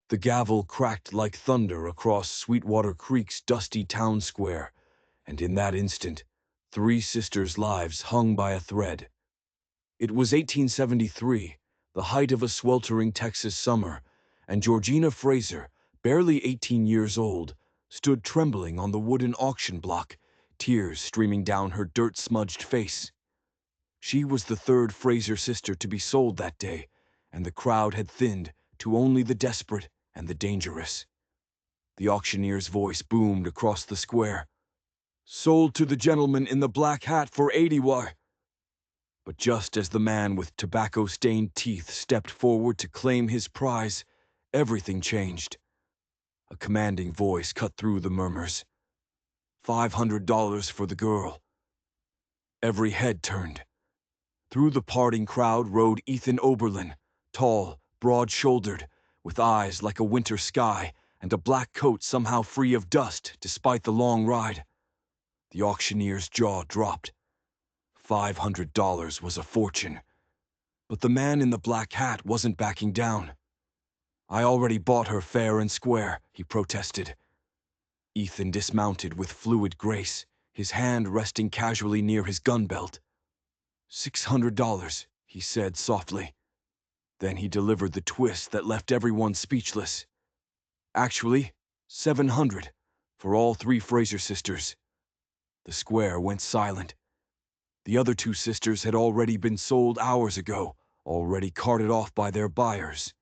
The gavel cracked like thunder across Sweetwater Creek's dusty town square, and in that instant, three sisters' lives hung by a thread. It was 1873, the height of a sweltering Texas summer, and Georgina Fraser, barely 18 years old, stood trembling on the wooden auction block, tears streaming down her dirt-smudged face. She was the third Fraser sister to be sold that day, and the crowd had thinned to only the desperate and the dangerous. The auctioneer's voice boomed across the square. "Sold to the gentleman in the black hat for 80 But just as the man with tobacco-stained teeth stepped forward to claim his prize, everything changed. A commanding voice cut through the murmurs. $500 for the girl. Every head turned. Through the parting crowd rode Ethan Oberlin, tall, broad-shouldered, with eyes like a winter sky and a black coat somehow free of dust despite the long ride. The auctioneer's jaw dropped. $500 was a fortune. But the man in the black hat wasn't backing down. "I already bought her fair and square," he protested. Ethan dismounted with fluid grace, his hand resting casually near his gun belt. $600, he said softly. Then he delivered the twist that left everyone speechless. "Actually, 700 for all three Fraser sisters." The square went silent. The other two sisters had already been sold hours ago, already carted off by their buyers.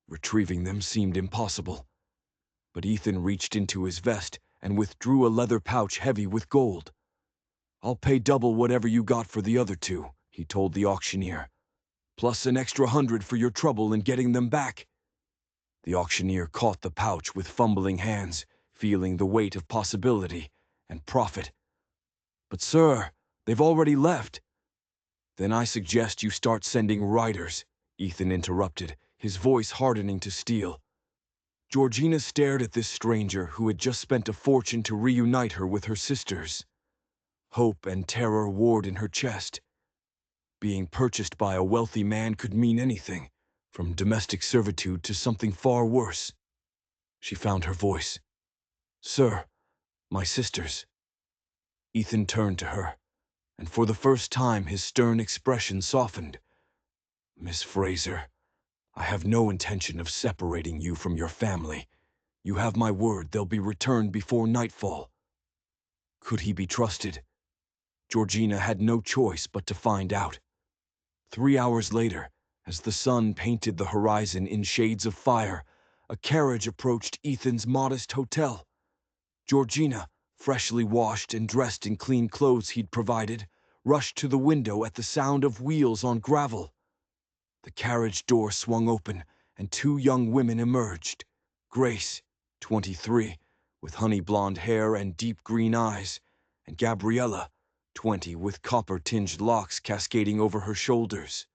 Retrieving them seemed impossible. But Ethan reached into his vest and withdrew a leather pouch heavy with gold. "I'll pay double whatever you got for the other two," he told the auctioneer. "Plus an extra 100 for your trouble in getting them back." The auctioneer caught the pouch with fumbling hands, feeling the weight of possibility and profit. "But sir, they've already left." "Then I suggest you start sending riders," Ethan interrupted, his voice hardening to steel. Georgina stared at this stranger who had just spent a fortune to reunite her with her sisters. Hope and terror warred in her chest. Being purchased by a wealthy man could mean anything, from domestic servitude to something far worse. She found her voice. "Sir, my sisters." Ethan turned to her, and for the first time his stern expression softened. "Miss Fraser, I have no intention of separating you from your family. You have my word they'll be returned before nightfall." Could he be trusted? Georgina had no choice but to find out. 3 hours later, as the sun painted the horizon in shades of fire, a carriage approached Ethan's modest hotel. Georgina, freshly washed and dressed in clean clothes he'd provided, rushed to the window at the sound of wheels on gravel. The carriage door swung open, and two young women emerged. Grace, 23, with honey-blonde hair and deep green eyes, and Gabriella, 20, with copper-tinged locks cascading over her shoulders.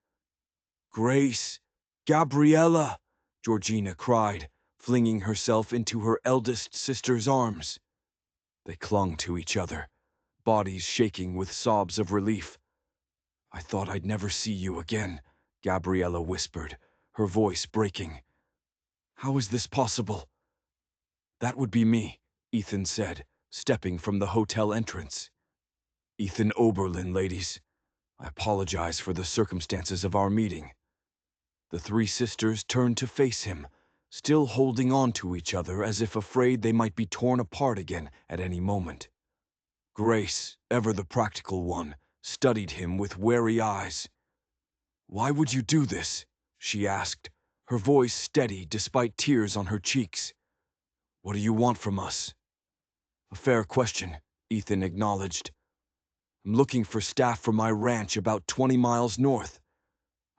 "Grace! Gabriella!" Georgina cried, flinging herself into her eldest sister's arms. They clung to each other, bodies shaking with sobs of relief. "I thought I'd never see you again," Gabriella whispered, her voice breaking. "How is this possible?" "That would be me," Ethan said, stepping from the hotel entrance. "Ethan Oberlin, ladies. I apologize for the circumstances of our meeting." The three sisters turned to face him, still holding on to each other as if afraid they might be torn apart again at any moment. Grace, ever the practical one, studied him with wary eyes. "Why would you do this?" she asked, her voice steady despite tears on her cheeks. "What do you want from us?" "A fair question," Ethan acknowledged. "I'm looking for staff for my ranch about 20 miles north.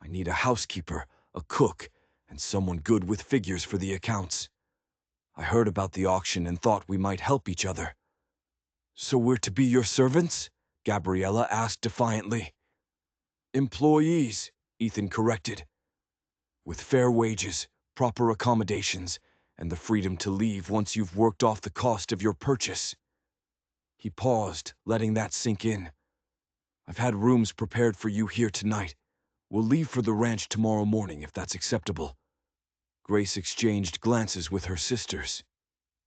I need a housekeeper, a cook, and someone good with figures for the accounts. I heard about the auction and thought we might help each other." "So we're to be your servants?" Gabriella asked defiantly. "Employees," Ethan corrected. "With fair wages, proper accommodations, and the freedom to leave once you've worked off the cost of your purchase." He paused, letting that sink in. "I've had rooms prepared for you here tonight. We'll leave for the ranch tomorrow morning if that's acceptable." Grace exchanged glances with her sisters.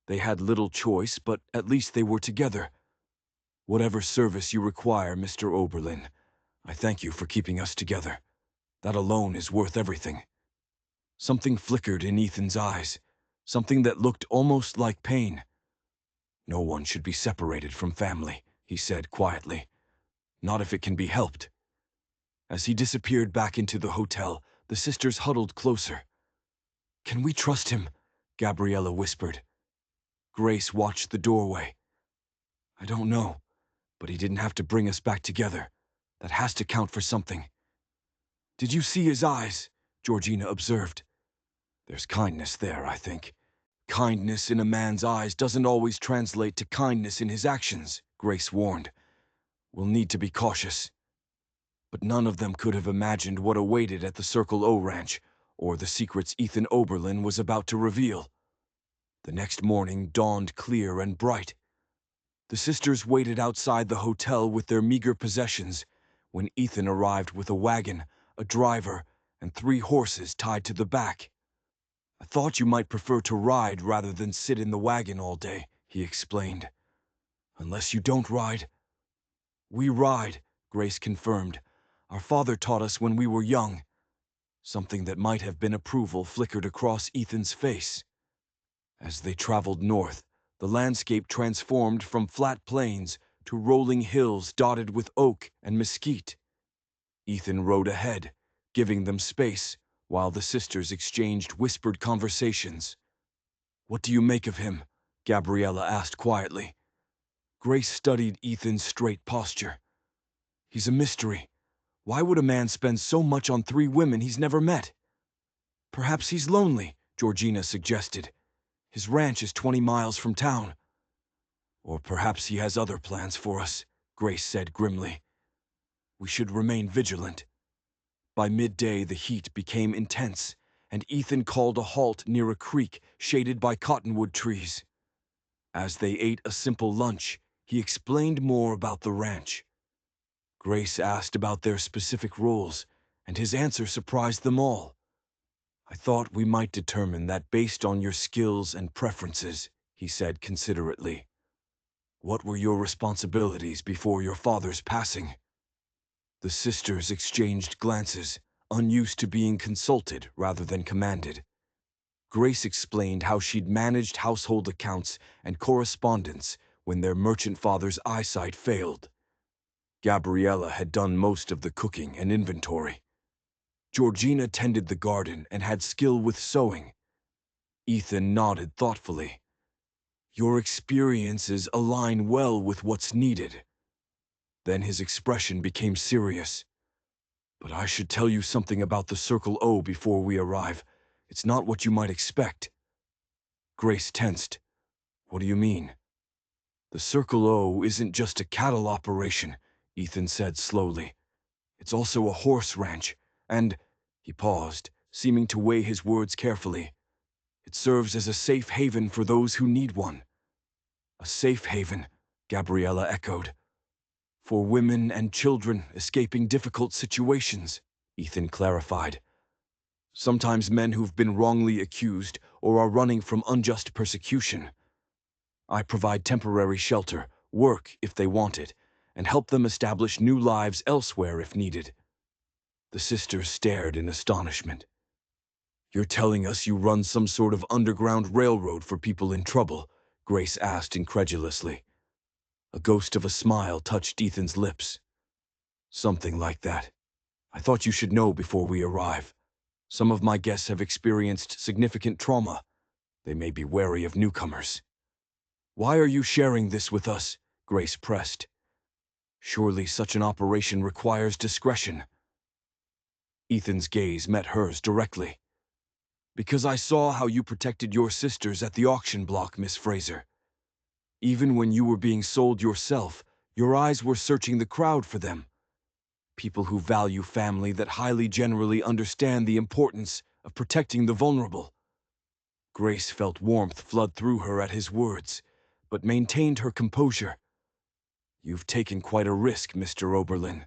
They had little choice, but at least they were together. "Whatever service you require, Mr. Oberlin, I thank you for keeping us together. That alone is worth everything." Something flickered in Ethan's eyes, something that looked almost like pain. "No one should be separated from family," he said quietly. "Not if it can be helped." As he disappeared back into the hotel, the sisters huddled closer. "Can we trust him?" Gabriella whispered. Grace watched the doorway. "I don't know, but he didn't have to bring us back together. That has to count for something." "Did you see his eyes?" Georgina observed. "There's kindness there, I think." "Kindness in a man's eyes doesn't always translate to kindness in his actions," Grace warned. "We'll need to be cautious." But none of them could have imagined what awaited at the Circle O Ranch, or the secrets Ethan Oberlin was about to reveal. The next morning dawned clear and bright. The sisters waited outside the hotel with their meager possessions when Ethan arrived with a wagon, a driver, and 3 horses tied to the back. "I thought you might prefer to ride rather than sit in the wagon all day," he explained. "Unless you don't ride?" "We ride," Grace confirmed. "Our father taught us when we were young." Something that might have been approval flickered across Ethan's face. As they traveled north, the landscape transformed from flat plains to rolling hills dotted with oak and mesquite. Ethan rode ahead, giving them space, while the sisters exchanged whispered conversations. "What do you make of him?" Gabriella asked quietly. Grace studied Ethan's straight posture. "He's a mystery. Why would a man spend so much on 3 women he's never met?" "Perhaps he's lonely," Georgina suggested. "His ranch is 20 miles from town." "Or perhaps he has other plans for us," Grace said grimly. "We should remain vigilant." By midday the heat became intense, and Ethan called a halt near a creek shaded by cottonwood trees. As they ate a simple lunch, he explained more about the ranch. Grace asked about their specific roles, and his answer surprised them all. "I thought we might determine that based on your skills and preferences," he said considerately. "What were your responsibilities before your father's passing?" The sisters exchanged glances, unused to being consulted rather than commanded. Grace explained how she'd managed household accounts and correspondence when their merchant father's eyesight failed. Gabriella had done most of the cooking and inventory. Georgina tended the garden and had skill with sewing. Ethan nodded thoughtfully. "Your experiences align well with what's needed." Then his expression became serious. "But I should tell you something about the Circle O before we arrive. It's not what you might expect." Grace tensed. "What do you mean?" "The Circle O isn't just a cattle operation," Ethan said slowly. "It's also a horse ranch, and—" he paused, seeming to weigh his words carefully. "It serves as a safe haven for those who need one." "A safe haven," Gabriella echoed. "For women and children escaping difficult situations," Ethan clarified. "Sometimes men who've been wrongly accused or are running from unjust persecution. I provide temporary shelter, work if they want it, and help them establish new lives elsewhere if needed." The sisters stared in astonishment. "You're telling us you run some sort of underground railroad for people in trouble?" Grace asked incredulously. A ghost of a smile touched Ethan's lips. "Something like that. I thought you should know before we arrive. Some of my guests have experienced significant trauma. They may be wary of newcomers." "Why are you sharing this with us?" Grace pressed. "Surely such an operation requires discretion." Ethan's gaze met hers directly. "Because I saw how you protected your sisters at the auction block, Miss Fraser. Even when you were being sold yourself, your eyes were searching the crowd for them. People who value family, that highly generally understand the importance of protecting the vulnerable." Grace felt warmth flood through her at his words, but maintained her composure. "You've taken quite a risk, Mr. Oberlin."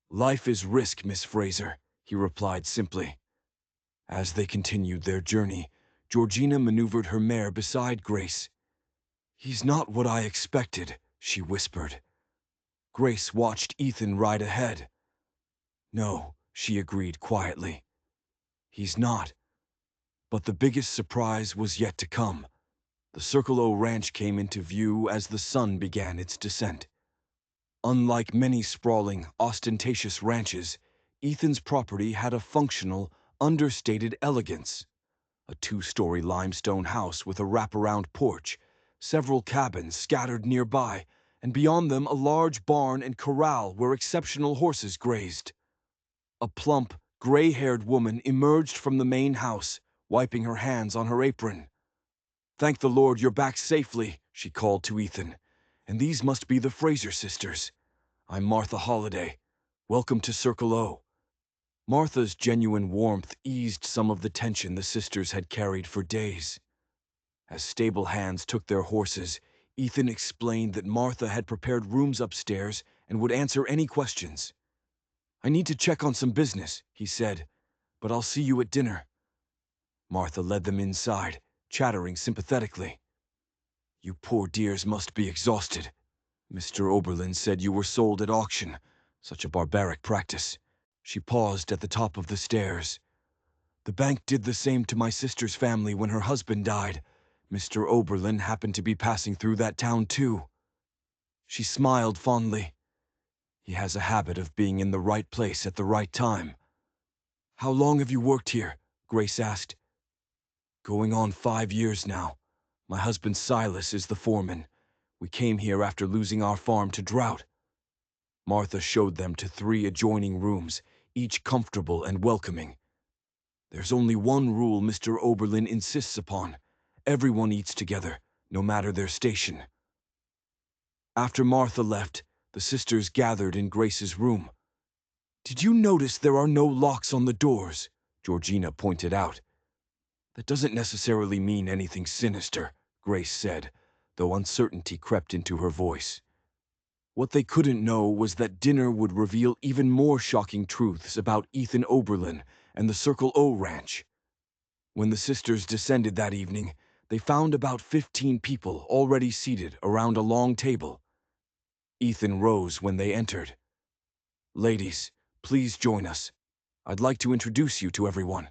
"Life is risk, Miss Fraser," he replied simply. As they continued their journey, Georgina maneuvered her mare beside Grace. "He's not what I expected," she whispered. Grace watched Ethan ride ahead. "No," she agreed quietly. "He's not." But the biggest surprise was yet to come. The Circle O Ranch came into view as the sun began its descent. Unlike many sprawling, ostentatious ranches, Ethan's property had a functional, understated elegance. A two-story limestone house with a wraparound porch, several cabins scattered nearby, and beyond them a large barn and corral where exceptional horses grazed. A plump, gray-haired woman emerged from the main house, wiping her hands on her apron. "Thank the Lord you're back safely," she called to Ethan. "And these must be the Fraser sisters. I'm Martha Holliday. Welcome to Circle O." Martha's genuine warmth eased some of the tension the sisters had carried for days. As stable hands took their horses, Ethan explained that Martha had prepared rooms upstairs and would answer any questions. "I need to check on some business," he said, "but I'll see you at dinner." Martha led them inside, chattering sympathetically. "You poor dears must be exhausted. Mr. Oberlin said you were sold at auction. Such a barbaric practice." She paused at the top of the stairs. "The bank did the same to my sister's family when her husband died. Mr. Oberlin happened to be passing through that town too." She smiled fondly. "He has a habit of being in the right place at the right time." "How long have you worked here?" Grace asked. "Going on 5 years now. My husband Silas is the foreman. We came here after losing our farm to drought." Martha showed them to 3 adjoining rooms, each comfortable and welcoming. "There's only one rule Mr. Oberlin insists upon. Everyone eats together, no matter their station." After Martha left, the sisters gathered in Grace's room. "Did you notice there are no locks on the doors?" Georgina pointed out. "That doesn't necessarily mean anything sinister," Grace said, though uncertainty crept into her voice. What they couldn't know was that dinner would reveal even more shocking truths about Ethan Oberlin and the Circle O Ranch. When the sisters descended that evening, they found about 15 people already seated around a long table. Ethan rose when they entered. "Ladies, please join us. I'd like to introduce you to everyone."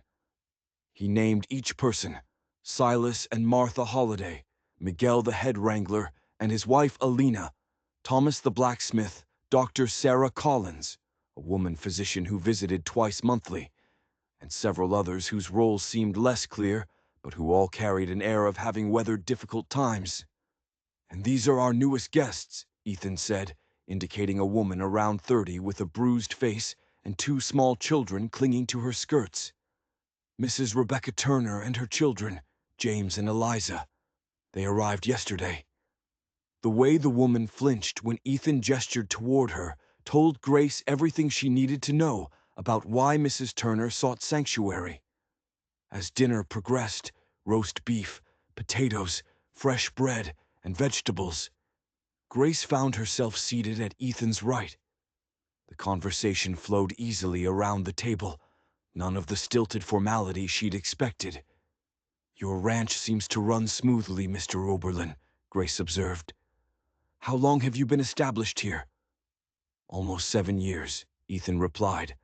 He named each person: Silas and Martha Holliday, Miguel the head wrangler, and his wife Alina, Thomas the blacksmith, Dr. Sarah Collins, a woman physician who visited twice monthly, and several others whose roles seemed less clear, but who all carried an air of having weathered difficult times. "And these are our newest guests," Ethan said, indicating a woman around 30 with a bruised face and 2 small children clinging to her skirts. "Mrs. Rebecca Turner and her children, James and Eliza. They arrived yesterday." The way the woman flinched when Ethan gestured toward her told Grace everything she needed to know about why Mrs. Turner sought sanctuary. As dinner progressed, roast beef, potatoes, fresh bread, and vegetables, Grace found herself seated at Ethan's right. The conversation flowed easily around the table, none of the stilted formality she'd expected. "Your ranch seems to run smoothly, Mr. Oberlin," Grace observed. "How long have you been established here?" "Almost 7 years," Ethan replied.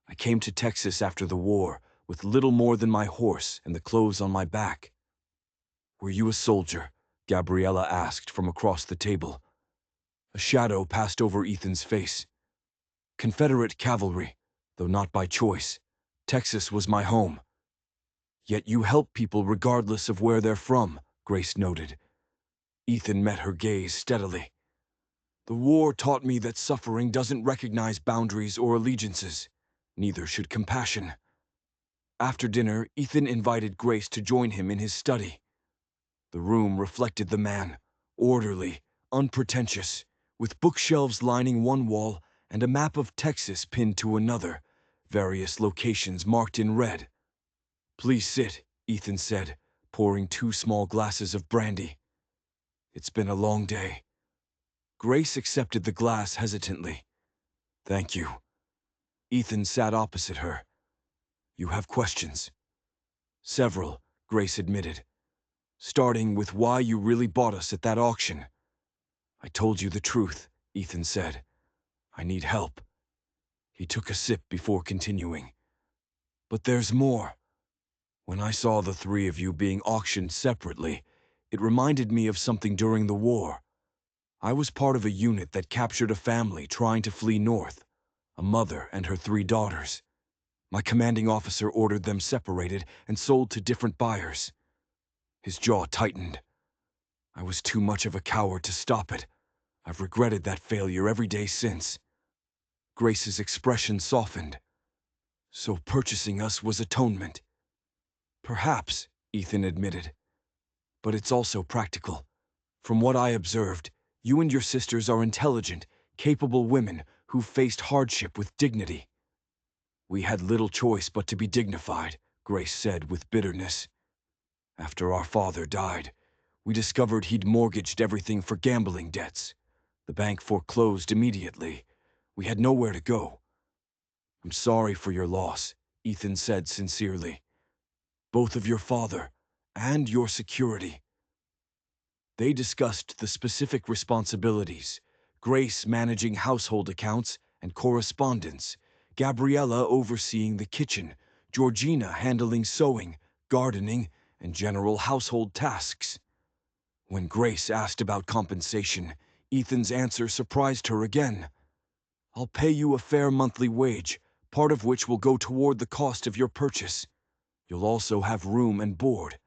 "I came to Texas after the war, with little more than my horse and the clothes on my back." "Were you a soldier?" Gabriella asked from across the table. A shadow passed over Ethan's face. "Confederate cavalry, though not by choice. Texas was my home." "Yet you help people regardless of where they're from," Grace noted. Ethan met her gaze steadily. "The war taught me that suffering doesn't recognize boundaries or allegiances. Neither should compassion." After dinner, Ethan invited Grace to join him in his study. The room reflected the man, orderly, unpretentious, with bookshelves lining one wall and a map of Texas pinned to another, various locations marked in red. "Please sit," Ethan said, pouring 2 small glasses of brandy. "It's been a long day." Grace accepted the glass hesitantly. "Thank you." Ethan sat opposite her. "You have questions?" Several, Grace admitted. Starting with why you really bought us at that auction. I told you the truth, Ethan said. I need help. He took a sip before continuing. But there's more. When I saw the three of you being auctioned separately, it reminded me of something during the war. I was part of a unit that captured a family trying to flee north, a mother and her three daughters. My commanding officer ordered them separated and sold to different buyers. His jaw tightened. I was too much of a coward to stop it. I've regretted that failure every day since. Grace's expression softened. So purchasing us was atonement. Perhaps, Ethan admitted. But it's also practical. From what I observed, you and your sisters are intelligent, capable women who've faced hardship with dignity. We had little choice but to be dignified, Grace said with bitterness. After our father died, we discovered he'd mortgaged everything for gambling debts. The bank foreclosed immediately. We had nowhere to go. I'm sorry for your loss, Ethan said sincerely. Both of your father and your security. They discussed the specific responsibilities, Grace managing household accounts and correspondence, Gabriella overseeing the kitchen, Georgina handling sewing, gardening, and general household tasks. When Grace asked about compensation, Ethan's answer surprised her again. I'll pay you a fair monthly wage, part of which will go toward the cost of your purchase. You'll also have room and board.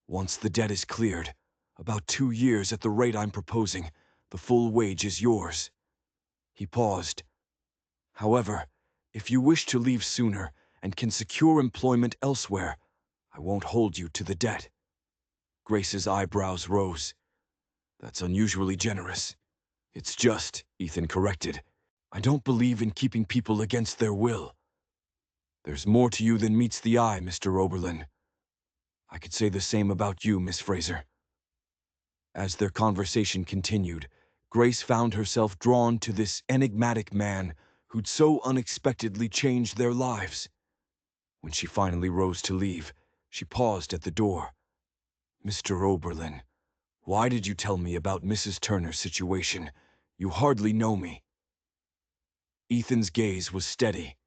Once the debt is cleared, about 2 years at the rate I'm proposing, the full wage is yours. He paused. However, if you wish to leave sooner and can secure employment elsewhere, I won't hold you to the debt. Grace's eyebrows rose. That's unusually generous. It's just, Ethan corrected. I don't believe in keeping people against their will. There's more to you than meets the eye, Mr. Oberlin. I could say the same about you, Miss Fraser. As their conversation continued, Grace found herself drawn to this enigmatic man who'd so unexpectedly changed their lives. When she finally rose to leave, she paused at the door. Mr. Oberlin, why did you tell me about Mrs. Turner's situation? You hardly know me. Ethan's gaze was steady.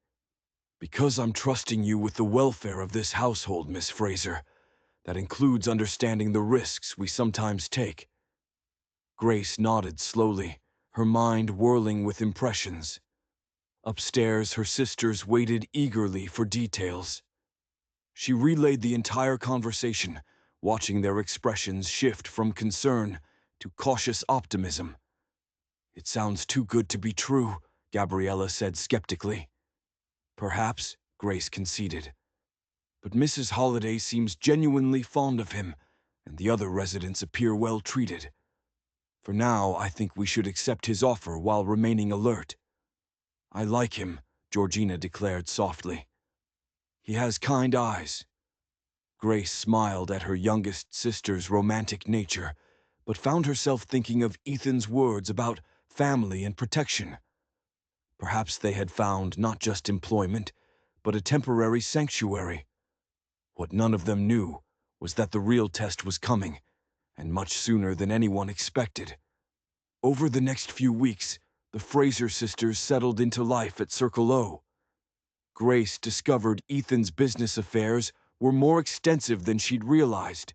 Because I'm trusting you with the welfare of this household, Miss Fraser. That includes understanding the risks we sometimes take. Grace nodded slowly, her mind whirling with impressions. Upstairs, her sisters waited eagerly for details. She relayed the entire conversation, watching their expressions shift from concern to cautious optimism. It sounds too good to be true, Gabriella said skeptically. Perhaps, Grace conceded. But Mrs. Holliday seems genuinely fond of him, and the other residents appear well treated. For now, I think we should accept his offer while remaining alert. I like him, Georgina declared softly. He has kind eyes. Grace smiled at her youngest sister's romantic nature, but found herself thinking of Ethan's words about family and protection. Perhaps they had found not just employment, but a temporary sanctuary. What none of them knew was that the real test was coming, and much sooner than anyone expected. Over the next few weeks, the Fraser sisters settled into life at Circle O. Grace discovered Ethan's business affairs were more extensive than she'd realized.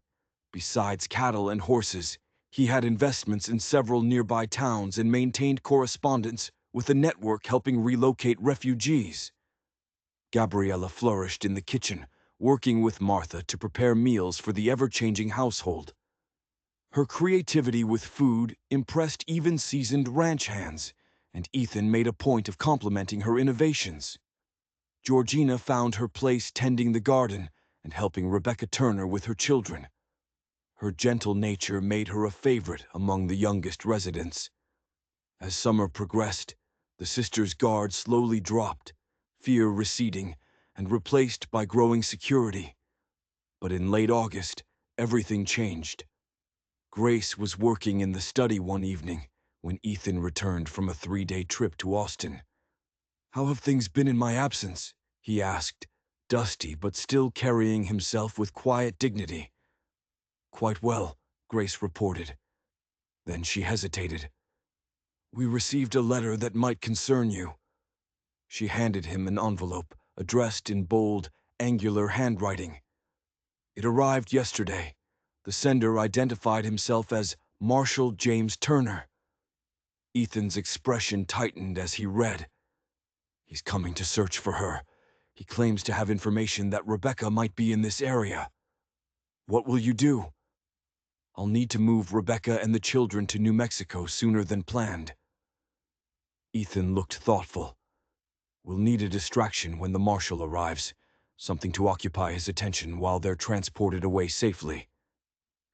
Besides cattle and horses, he had investments in several nearby towns and maintained correspondence with a network helping relocate refugees. Gabriella flourished in the kitchen, working with Martha to prepare meals for the ever-changing household. Her creativity with food impressed even seasoned ranch hands, and Ethan made a point of complimenting her innovations. Georgina found her place tending the garden and helping Rebecca Turner with her children. Her gentle nature made her a favorite among the youngest residents. As summer progressed, the sisters' guard slowly dropped, fear receding and replaced by growing security. But in late August, everything changed. Grace was working in the study one evening when Ethan returned from a 3-day trip to Austin. How have things been in my absence? He asked, dusty but still carrying himself with quiet dignity. "Quite well," Grace reported. Then she hesitated. "We received a letter that might concern you." She handed him an envelope, addressed in bold, angular handwriting. "It arrived yesterday. The sender identified himself as Marshal James Turner." Ethan's expression tightened as he read. "He's coming to search for her. He claims to have information that Rebecca might be in this area." "What will you do?" "I'll need to move Rebecca and the children to New Mexico sooner than planned." Ethan looked thoughtful. "We'll need a distraction when the marshal arrives, something to occupy his attention while they're transported away safely."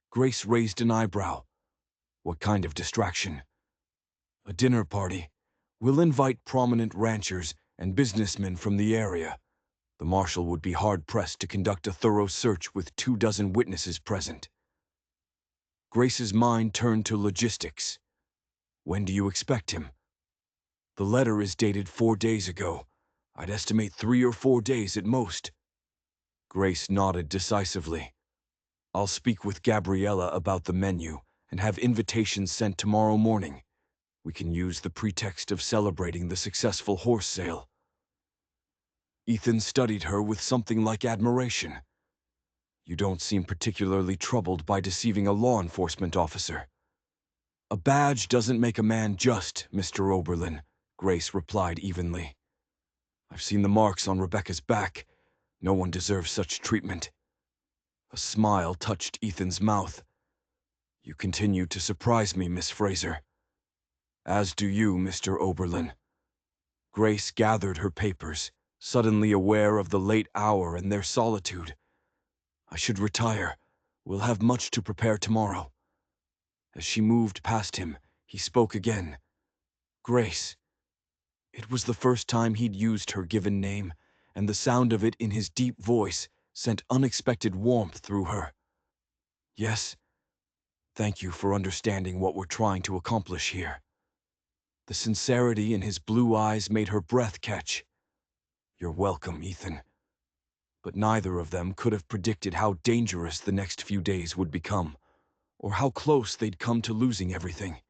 Grace raised an eyebrow. "What kind of distraction?" "A dinner party. We'll invite prominent ranchers and businessmen from the area. The marshal would be hard-pressed to conduct a thorough search with 24 witnesses present." Grace's mind turned to logistics. "When do you expect him?" "The letter is dated 4 days ago. I'd estimate 3 or 4 days at most." Grace nodded decisively. "I'll speak with Gabriella about the menu and have invitations sent tomorrow morning. We can use the pretext of celebrating the successful horse sale." Ethan studied her with something like admiration. "You don't seem particularly troubled by deceiving a law enforcement officer." "A badge doesn't make a man just, Mr. Oberlin," Grace replied evenly. "I've seen the marks on Rebecca's back. No one deserves such treatment." A smile touched Ethan's mouth. "You continue to surprise me, Miss Fraser." "As do you, Mr. Oberlin." Grace gathered her papers, suddenly aware of the late hour and their solitude. "I should retire. We'll have much to prepare tomorrow." As she moved past him, he spoke again. "Grace." It was the first time he'd used her given name, and the sound of it in his deep voice sent unexpected warmth through her. "Yes? Thank you for understanding what we're trying to accomplish here." The sincerity in his blue eyes made her breath catch. "You're welcome, Ethan." But neither of them could have predicted how dangerous the next few days would become, or how close they'd come to losing everything.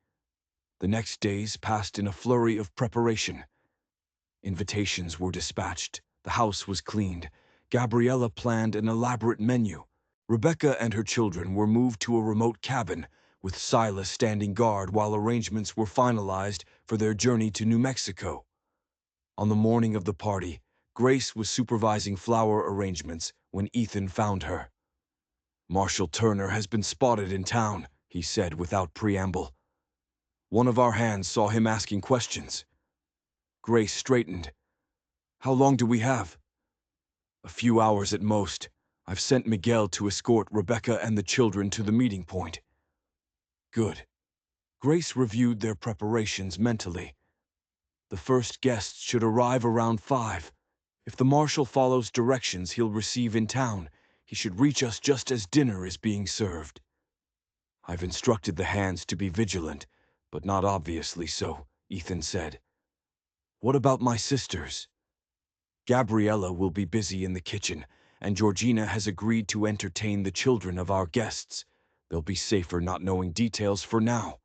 The next days passed in a flurry of preparation. Invitations were dispatched, the house was cleaned, Gabriella planned an elaborate menu. Rebecca and her children were moved to a remote cabin, with Silas standing guard while arrangements were finalized for their journey to New Mexico. On the morning of the party, Grace was supervising flower arrangements when Ethan found her. "Marshal Turner has been spotted in town," he said without preamble. "One of our hands saw him asking questions." Grace straightened. "How long do we have?" "A few hours at most. I've sent Miguel to escort Rebecca and the children to the meeting point." "Good." Grace reviewed their preparations mentally. The first guests should arrive around 5. If the marshal follows directions he'll receive in town, he should reach us just as dinner is being served. "I've instructed the hands to be vigilant, but not obviously so," Ethan said. "What about my sisters?" "Gabriella will be busy in the kitchen, and Georgina has agreed to entertain the children of our guests. They'll be safer not knowing details for now."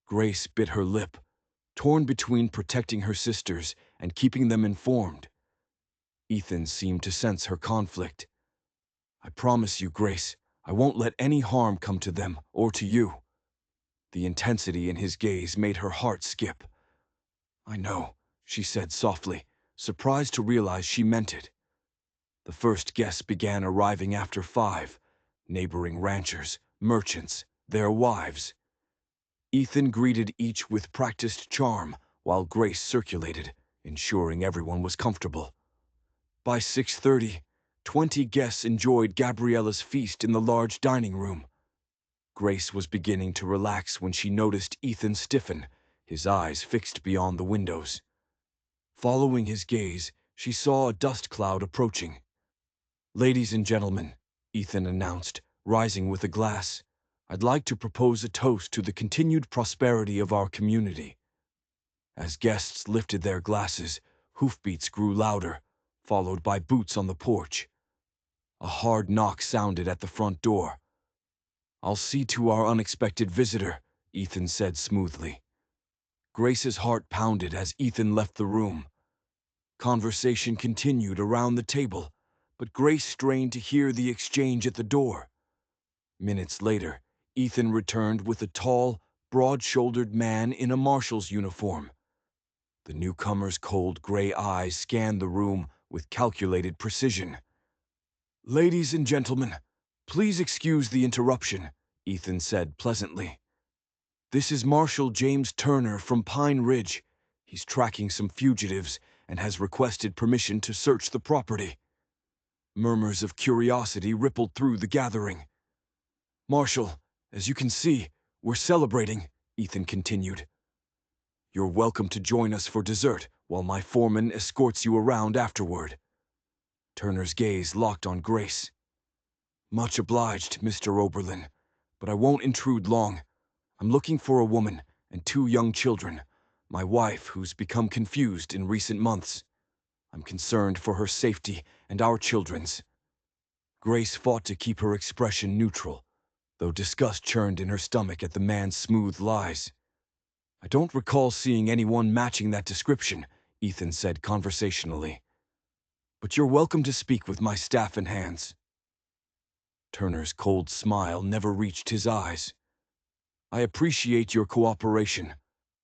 Grace bit her lip, torn between protecting her sisters and keeping them informed. Ethan seemed to sense her conflict. "I promise you, Grace, I won't let any harm come to them or to you." The intensity in his gaze made her heart skip. "I know," she said softly, surprised to realize she meant it. The first guests began arriving after 5, neighboring ranchers, merchants, their wives. Ethan greeted each with practiced charm, while Grace circulated, ensuring everyone was comfortable. By 6:30, 20 guests enjoyed Gabriella's feast in the large dining room. Grace was beginning to relax when she noticed Ethan stiffen, his eyes fixed beyond the windows. Following his gaze, she saw a dust cloud approaching. "Ladies and gentlemen," Ethan announced, rising with a glass, "I'd like to propose a toast to the continued prosperity of our community." As guests lifted their glasses, hoofbeats grew louder, followed by boots on the porch. A hard knock sounded at the front door. "I'll see to our unexpected visitor," Ethan said smoothly. Grace's heart pounded as Ethan left the room. Conversation continued around the table, but Grace strained to hear the exchange at the door. Minutes later, Ethan returned with a tall, broad-shouldered man in a marshal's uniform. The newcomer's cold gray eyes scanned the room with calculated precision. "Ladies and gentlemen, please excuse the interruption," Ethan said pleasantly. "This is Marshal James Turner from Pine Ridge. He's tracking some fugitives and has requested permission to search the property." Murmurs of curiosity rippled through the gathering. "Marshal, as you can see, we're celebrating," Ethan continued. "You're welcome to join us for dessert while my foreman escorts you around afterward." Turner's gaze locked on Grace. "Much obliged, Mr. Oberlin, but I won't intrude long. I'm looking for a woman and 2 young children, my wife who's become confused in recent months. I'm concerned for her safety and our children's." Grace fought to keep her expression neutral, though disgust churned in her stomach at the man's smooth lies. "I don't recall seeing anyone matching that description," Ethan said conversationally. "But you're welcome to speak with my staff and hands." Turner's cold smile never reached his eyes. "I appreciate your cooperation.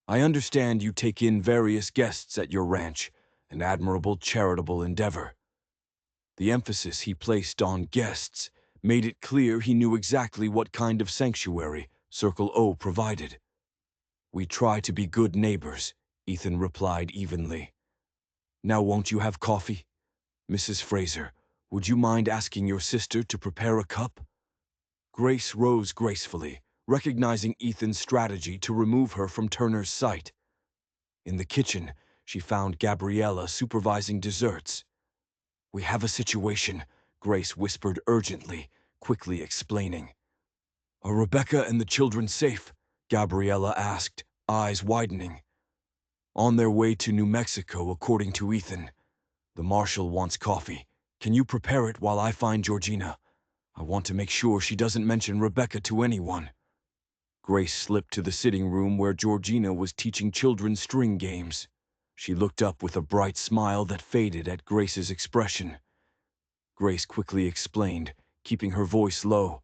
I understand you take in various guests at your ranch, an admirable charitable endeavor." The emphasis he placed on guests made it clear he knew exactly what kind of sanctuary Circle O provided. "We try to be good neighbors," Ethan replied evenly. "Now won't you have coffee? Mrs. Fraser, would you mind asking your sister to prepare a cup?" Grace rose gracefully, recognizing Ethan's strategy to remove her from Turner's sight. In the kitchen, she found Gabriella supervising desserts. "We have a situation," Grace whispered urgently, quickly explaining. "Are Rebecca and the children safe?" Gabriella asked, eyes widening. "On their way to New Mexico, according to Ethan. The marshal wants coffee. Can you prepare it while I find Georgina? I want to make sure she doesn't mention Rebecca to anyone." Grace slipped to the sitting room where Georgina was teaching children string games. She looked up with a bright smile that faded at Grace's expression. Grace quickly explained, keeping her voice low.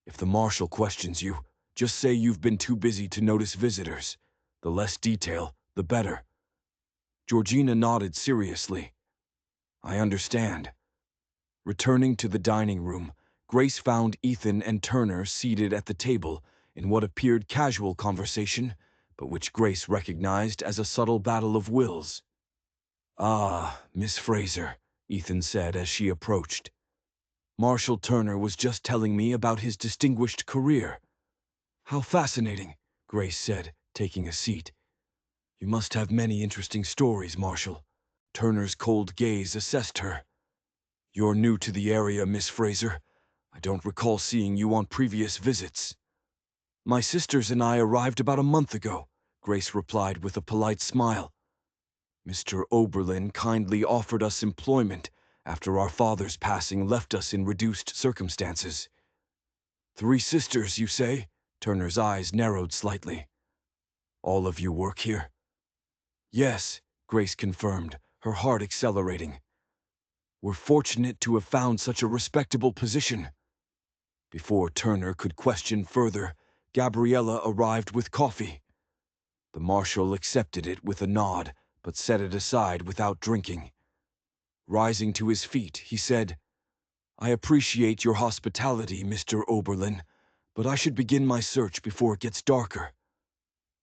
"If the marshal questions you, just say you've been too busy to notice visitors. The less detail, the better." Georgina nodded seriously. "I understand." Returning to the dining room, Grace found Ethan and Turner seated at the table in what appeared casual conversation, but which Grace recognized as a subtle battle of wills. "Ah, Miss Fraser," Ethan said as she approached. "Marshal Turner was just telling me about his distinguished career." "How fascinating," Grace said, taking a seat. "You must have many interesting stories, Marshal." Turner's cold gaze assessed her. "You're new to the area, Miss Fraser. I don't recall seeing you on previous visits." "My sisters and I arrived about a month ago," Grace replied with a polite smile. "Mr. Oberlin kindly offered us employment after our father's passing left us in reduced circumstances." "3 sisters, you say?" Turner's eyes narrowed slightly. "All of you work here?" "Yes," Grace confirmed, her heart accelerating. "We're fortunate to have found such a respectable position." Before Turner could question further, Gabriella arrived with coffee. The marshal accepted it with a nod, but set it aside without drinking. Rising to his feet, he said, "I appreciate your hospitality, Mr. Oberlin, but I should begin my search before it gets darker."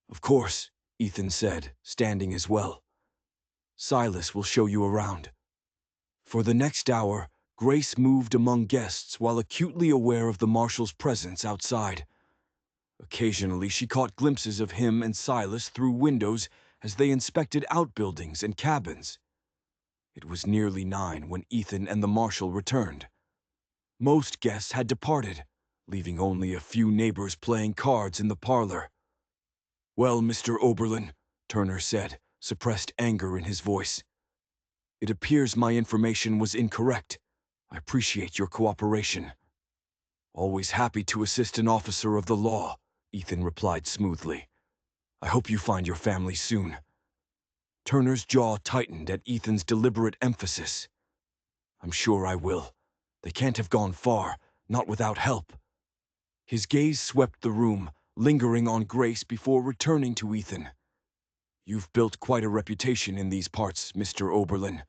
"Of course," Ethan said, standing as well. "Silas will show you around." For the next hour, Grace moved among guests while acutely aware of the marshal's presence outside. Occasionally, she caught glimpses of him and Silas through windows as they inspected outbuildings and cabins. It was nearly 9 when Ethan and the marshal returned. Most guests had departed, leaving only a few neighbors playing cards in the parlor. "Well, Mr. Oberlin," Turner said, suppressed anger in his voice. It appears my information was incorrect. I appreciate your cooperation. Always happy to assist an officer of the law, Ethan replied smoothly. I hope you find your family soon. Turner's jaw tightened at Ethan's deliberate emphasis. I'm sure I will. They can't have gone far, not without help. His gaze swept the room, lingering on Grace before returning to Ethan. You've built quite a reputation in these parts, Mr. Oberlin.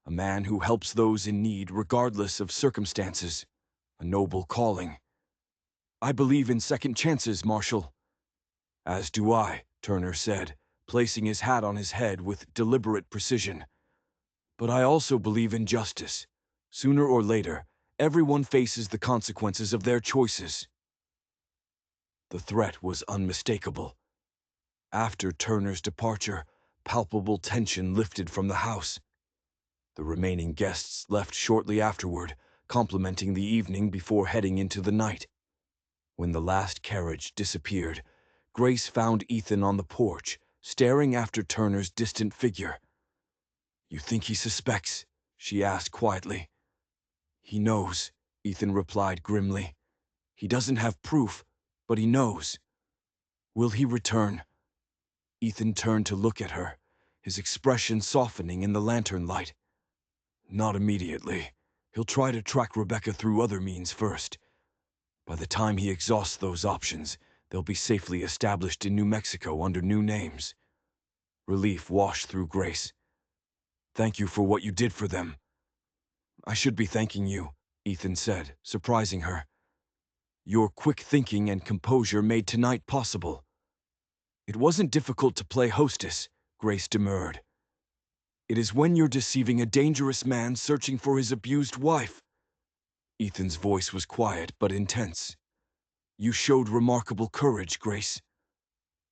A man who helps those in need regardless of circumstances. A noble calling. I believe in second chances, Marshal. As do I, Turner said, placing his hat on his head with deliberate precision. But I also believe in justice. Sooner or later, everyone faces the consequences of their choices. The threat was unmistakable. After Turner's departure, palpable tension lifted from the house. The remaining guests left shortly afterward, complimenting the evening before heading into the night. When the last carriage disappeared, Grace found Ethan on the porch, staring after Turner's distant figure. You think he suspects? She asked quietly. He knows, Ethan replied grimly. He doesn't have proof, but he knows. Will he return? Ethan turned to look at her, his expression softening in the lantern light. Not immediately. He'll try to track Rebecca through other means first. By the time he exhausts those options, they'll be safely established in New Mexico under new names. Relief washed through Grace. Thank you for what you did for them. I should be thanking you, Ethan said, surprising her. Your quick thinking and composure made tonight possible. It wasn't difficult to play hostess, Grace demurred. It is when you're deceiving a dangerous man searching for his abused wife. Ethan's voice was quiet but intense. You showed remarkable courage, Grace.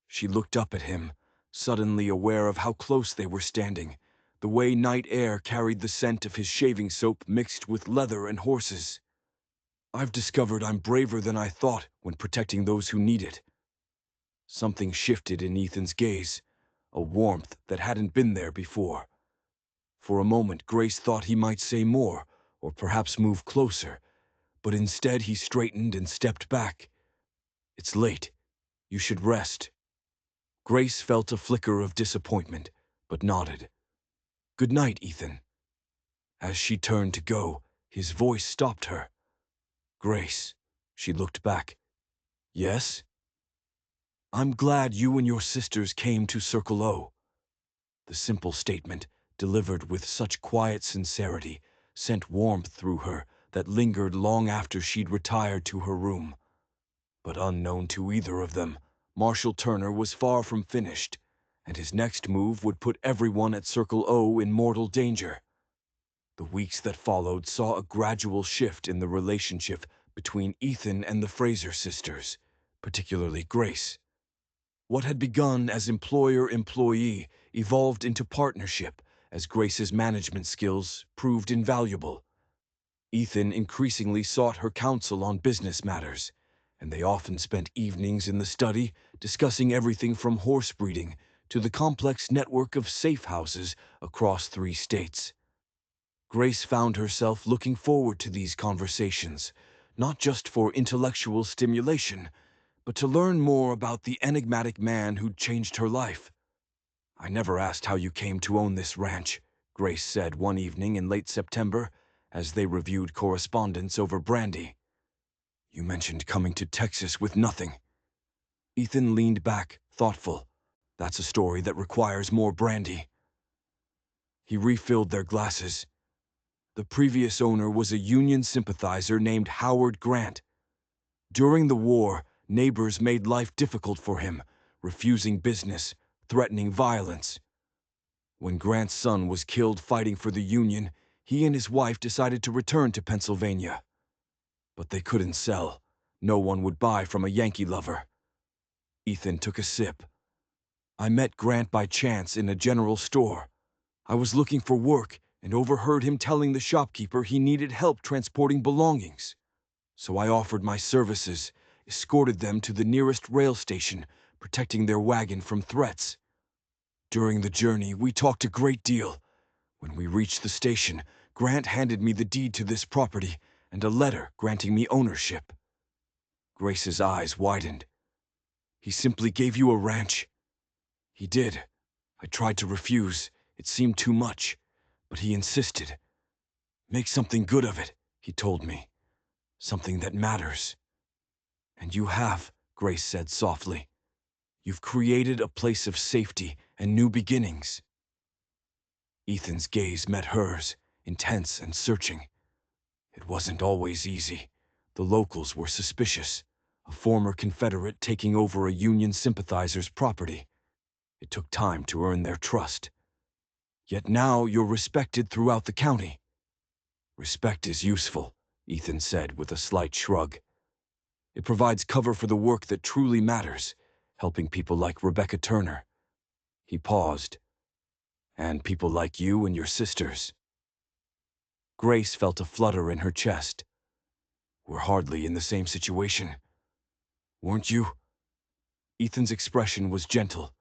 She looked up at him, suddenly aware of how close they were standing, the way night air carried the scent of his shaving soap mixed with leather and horses. I've discovered I'm braver than I thought when protecting those who need it. Something shifted in Ethan's gaze, a warmth that hadn't been there before. For a moment, Grace thought he might say more, or perhaps move closer, but instead he straightened and stepped back. It's late. You should rest. Grace felt a flicker of disappointment, but nodded. Good night, Ethan. As she turned to go, his voice stopped her. Grace, she looked back. Yes? I'm glad you and your sisters came to Circle O. The simple statement, delivered with such quiet sincerity, sent warmth through her that lingered long after she'd retired to her room. But unknown to either of them, Marshal Turner was far from finished, and his next move would put everyone at Circle O in mortal danger. The weeks that followed saw a gradual shift in the relationship between Ethan and the Fraser sisters, particularly Grace. What had begun as employer-employee evolved into partnership as Grace's management skills proved invaluable. Ethan increasingly sought her counsel on business matters, and they often spent evenings in the study discussing everything from horse breeding to the complex network of safe houses across 3 states. Grace found herself looking forward to these conversations, not just for intellectual stimulation, but to learn more about the enigmatic man who'd changed her life. I never asked how you came to own this ranch, Grace said one evening in late September, as they reviewed correspondence over brandy. You mentioned coming to Texas with nothing. Ethan leaned back, thoughtful. That's a story that requires more brandy. He refilled their glasses. The previous owner was a Union sympathizer named Howard Grant. During the war, neighbors made life difficult for him, refusing business, threatening violence. When Grant's son was killed fighting for the Union, he and his wife decided to return to Pennsylvania. But they couldn't sell. No one would buy from a Yankee lover. Ethan took a sip. I met Grant by chance in a general store. I was looking for work and overheard him telling the shopkeeper he needed help transporting belongings. So I offered my services, escorted them to the nearest rail station, protecting their wagon from threats. During the journey, we talked a great deal. When we reached the station, Grant handed me the deed to this property and a letter granting me ownership. Grace's eyes widened. He simply gave you a ranch? He did. I tried to refuse. It seemed too much, but he insisted. Make something good of it, he told me. Something that matters. And you have, Grace said softly. You've created a place of safety and new beginnings. Ethan's gaze met hers, intense and searching. It wasn't always easy. The locals were suspicious. A former Confederate taking over a Union sympathizer's property. It took time to earn their trust. Yet now you're respected throughout the county. Respect is useful, Ethan said with a slight shrug. It provides cover for the work that truly matters, helping people like Rebecca Turner. He paused. And people like you and your sisters. Grace felt a flutter in her chest. We're hardly in the same situation. Weren't you? Ethan's expression was gentle.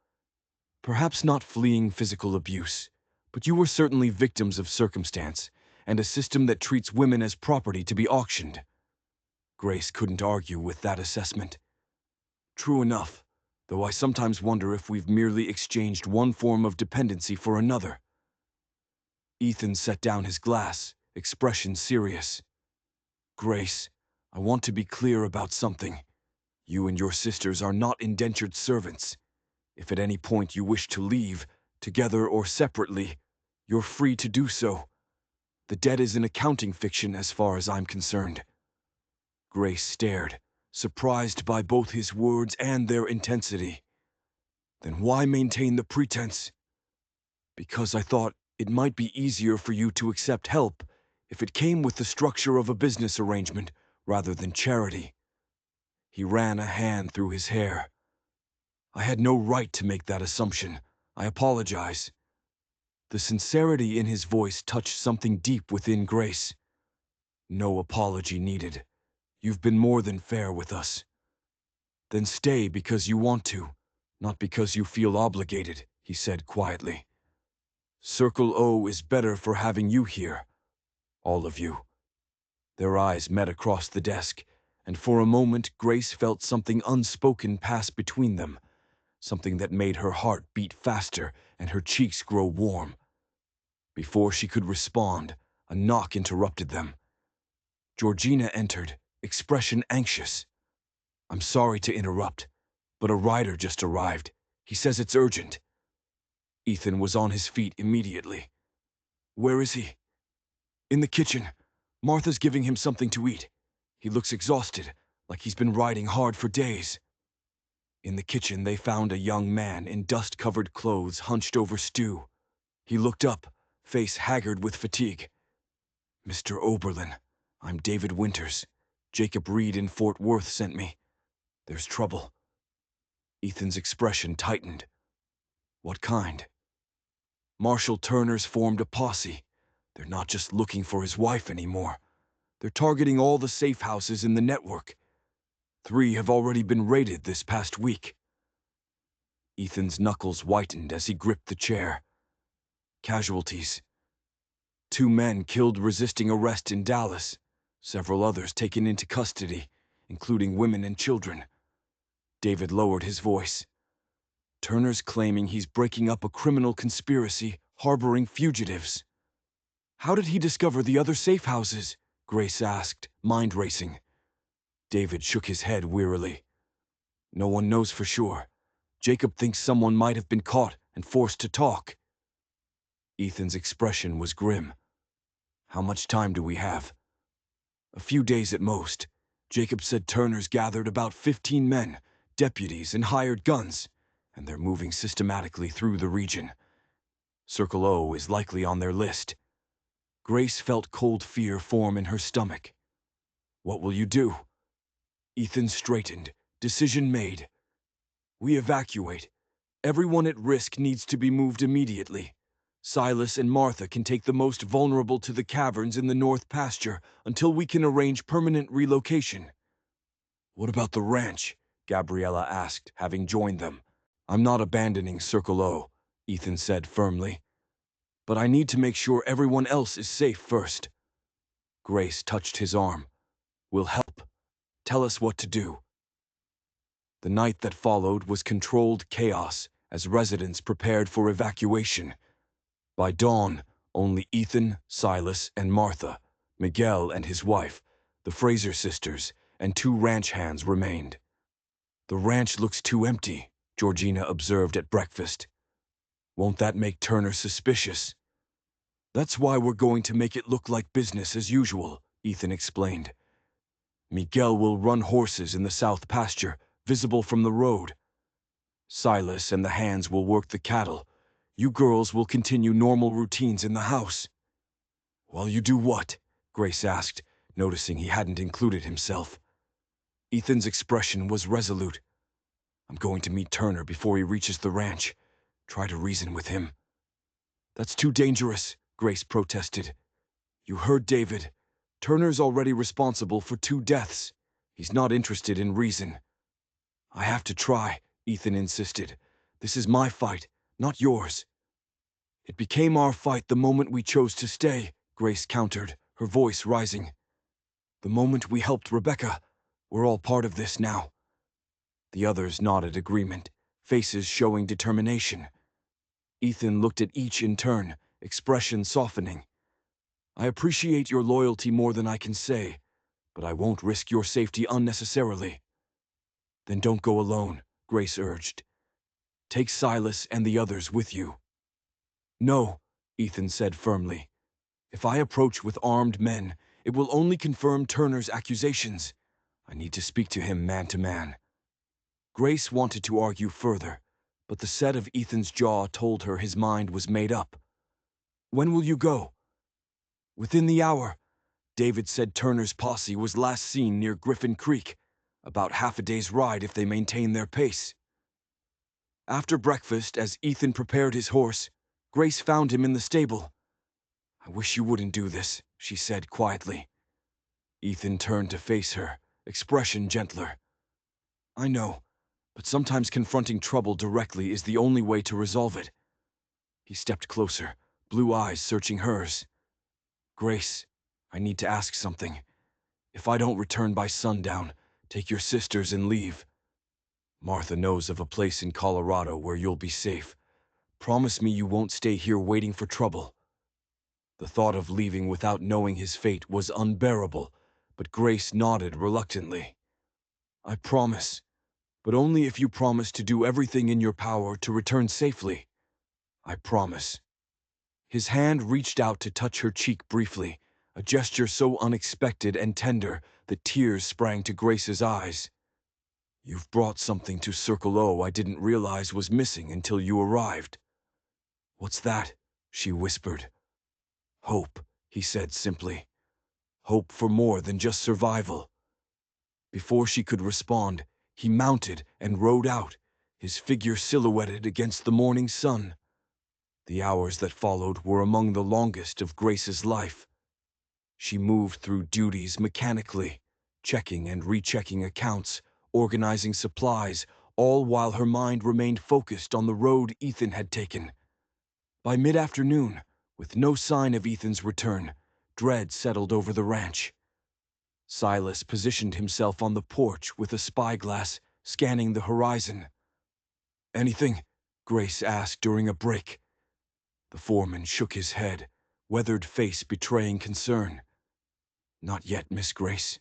Perhaps not fleeing physical abuse, but you were certainly victims of circumstance and a system that treats women as property to be auctioned. Grace couldn't argue with that assessment. True enough, though I sometimes wonder if we've merely exchanged one form of dependency for another. Ethan set down his glass, expression serious. Grace, I want to be clear about something. You and your sisters are not indentured servants. If at any point you wish to leave, together or separately, you're free to do so. The debt is an accounting fiction as far as I'm concerned. Grace stared, surprised by both his words and their intensity. Then why maintain the pretense? Because I thought it might be easier for you to accept help if it came with the structure of a business arrangement rather than charity. He ran a hand through his hair. I had no right to make that assumption. I apologize. The sincerity in his voice touched something deep within Grace. No apology needed. You've been more than fair with us. Then stay because you want to, not because you feel obligated, he said quietly. Circle O is better for having you here. All of you. Their eyes met across the desk, and for a moment Grace felt something unspoken pass between them, something that made her heart beat faster and her cheeks grow warm. Before she could respond, a knock interrupted them. Georgina entered, expression anxious. I'm sorry to interrupt, but a rider just arrived. He says it's urgent. Ethan was on his feet immediately. Where is he? In the kitchen. Martha's giving him something to eat. He looks exhausted, like he's been riding hard for days. In the kitchen, they found a young man in dust-covered clothes hunched over stew. He looked up, face haggard with fatigue. Mr. Oberlin, I'm David Winters. Jacob Reed in Fort Worth sent me. There's trouble. Ethan's expression tightened. What kind? Marshal Turner's formed a posse. They're not just looking for his wife anymore. They're targeting all the safe houses in the network. 3 have already been raided this past week. Ethan's knuckles whitened as he gripped the chair. Casualties. 2 men killed resisting arrest in Dallas. Several others taken into custody, including women and children. David lowered his voice. Turner's claiming he's breaking up a criminal conspiracy, harboring fugitives. How did he discover the other safe houses? Grace asked, mind racing. David shook his head wearily. No one knows for sure. Jacob thinks someone might have been caught and forced to talk. Ethan's expression was grim. How much time do we have? A few days at most. Jacob said Turner's gathered about 15 men, deputies, and hired guns, and they're moving systematically through the region. Circle O is likely on their list. Grace felt cold fear form in her stomach. What will you do? Ethan straightened. Decision made. We evacuate. Everyone at risk needs to be moved immediately. Silas and Martha can take the most vulnerable to the caverns in the North Pasture until we can arrange permanent relocation. What about the ranch? Gabriella asked, having joined them. I'm not abandoning Circle O, Ethan said firmly. But I need to make sure everyone else is safe first. Grace touched his arm. We'll help. Tell us what to do. The night that followed was controlled chaos as residents prepared for evacuation. By dawn, only Ethan, Silas, and Martha, Miguel and his wife, the Fraser sisters, and 2 ranch hands remained. The ranch looks too empty, Georgina observed at breakfast. Won't that make Turner suspicious? That's why we're going to make it look like business as usual, Ethan explained. Miguel will run horses in the south pasture, visible from the road. Silas and the hands will work the cattle. You girls will continue normal routines in the house. While you do what? Grace asked, noticing he hadn't included himself. Ethan's expression was resolute. I'm going to meet Turner before he reaches the ranch. Try to reason with him. That's too dangerous, Grace protested. You heard David. Turner's already responsible for 2 deaths. He's not interested in reason. I have to try, Ethan insisted. This is my fight, not yours. It became our fight the moment we chose to stay, Grace countered, her voice rising. The moment we helped Rebecca, we're all part of this now. The others nodded agreement, faces showing determination. Ethan looked at each in turn, expression softening. I appreciate your loyalty more than I can say, but I won't risk your safety unnecessarily. Then don't go alone, Grace urged. Take Silas and the others with you. No, Ethan said firmly. If I approach with armed men, it will only confirm Turner's accusations. I need to speak to him man to man. Grace wanted to argue further, but the set of Ethan's jaw told her his mind was made up. When will you go? Within the hour. David said Turner's posse was last seen near Griffin Creek, about half a day's ride if they maintain their pace. After breakfast, as Ethan prepared his horse, Grace found him in the stable. I wish you wouldn't do this, she said quietly. Ethan turned to face her, expression gentler. I know, but sometimes confronting trouble directly is the only way to resolve it. He stepped closer, blue eyes searching hers. Grace, I need to ask something. If I don't return by sundown, take your sisters and leave. Martha knows of a place in Colorado where you'll be safe. Promise me you won't stay here waiting for trouble. The thought of leaving without knowing his fate was unbearable, but Grace nodded reluctantly. I promise, but only if you promise to do everything in your power to return safely. I promise. His hand reached out to touch her cheek briefly, a gesture so unexpected and tender that tears sprang to Grace's eyes. You've brought something to Circle O I didn't realize was missing until you arrived. What's that? She whispered. Hope, he said simply. Hope for more than just survival. Before she could respond, he mounted and rode out, his figure silhouetted against the morning sun. The hours that followed were among the longest of Grace's life. She moved through duties mechanically, checking and rechecking accounts, organizing supplies, all while her mind remained focused on the road Ethan had taken. By mid-afternoon, with no sign of Ethan's return, dread settled over the ranch. Silas positioned himself on the porch with a spyglass, scanning the horizon. Anything? Grace asked during a break. The foreman shook his head, weathered face betraying concern. Not yet, Miss Grace,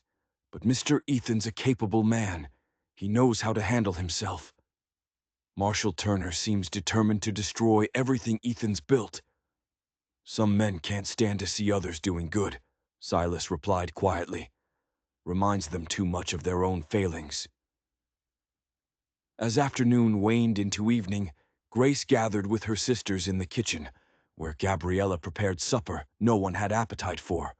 but Mr. Ethan's a capable man. He knows how to handle himself. Marshal Turner seems determined to destroy everything Ethan's built. Some men can't stand to see others doing good, Silas replied quietly. Reminds them too much of their own failings. As afternoon waned into evening, Grace gathered with her sisters in the kitchen, where Gabriella prepared supper no one had appetite for.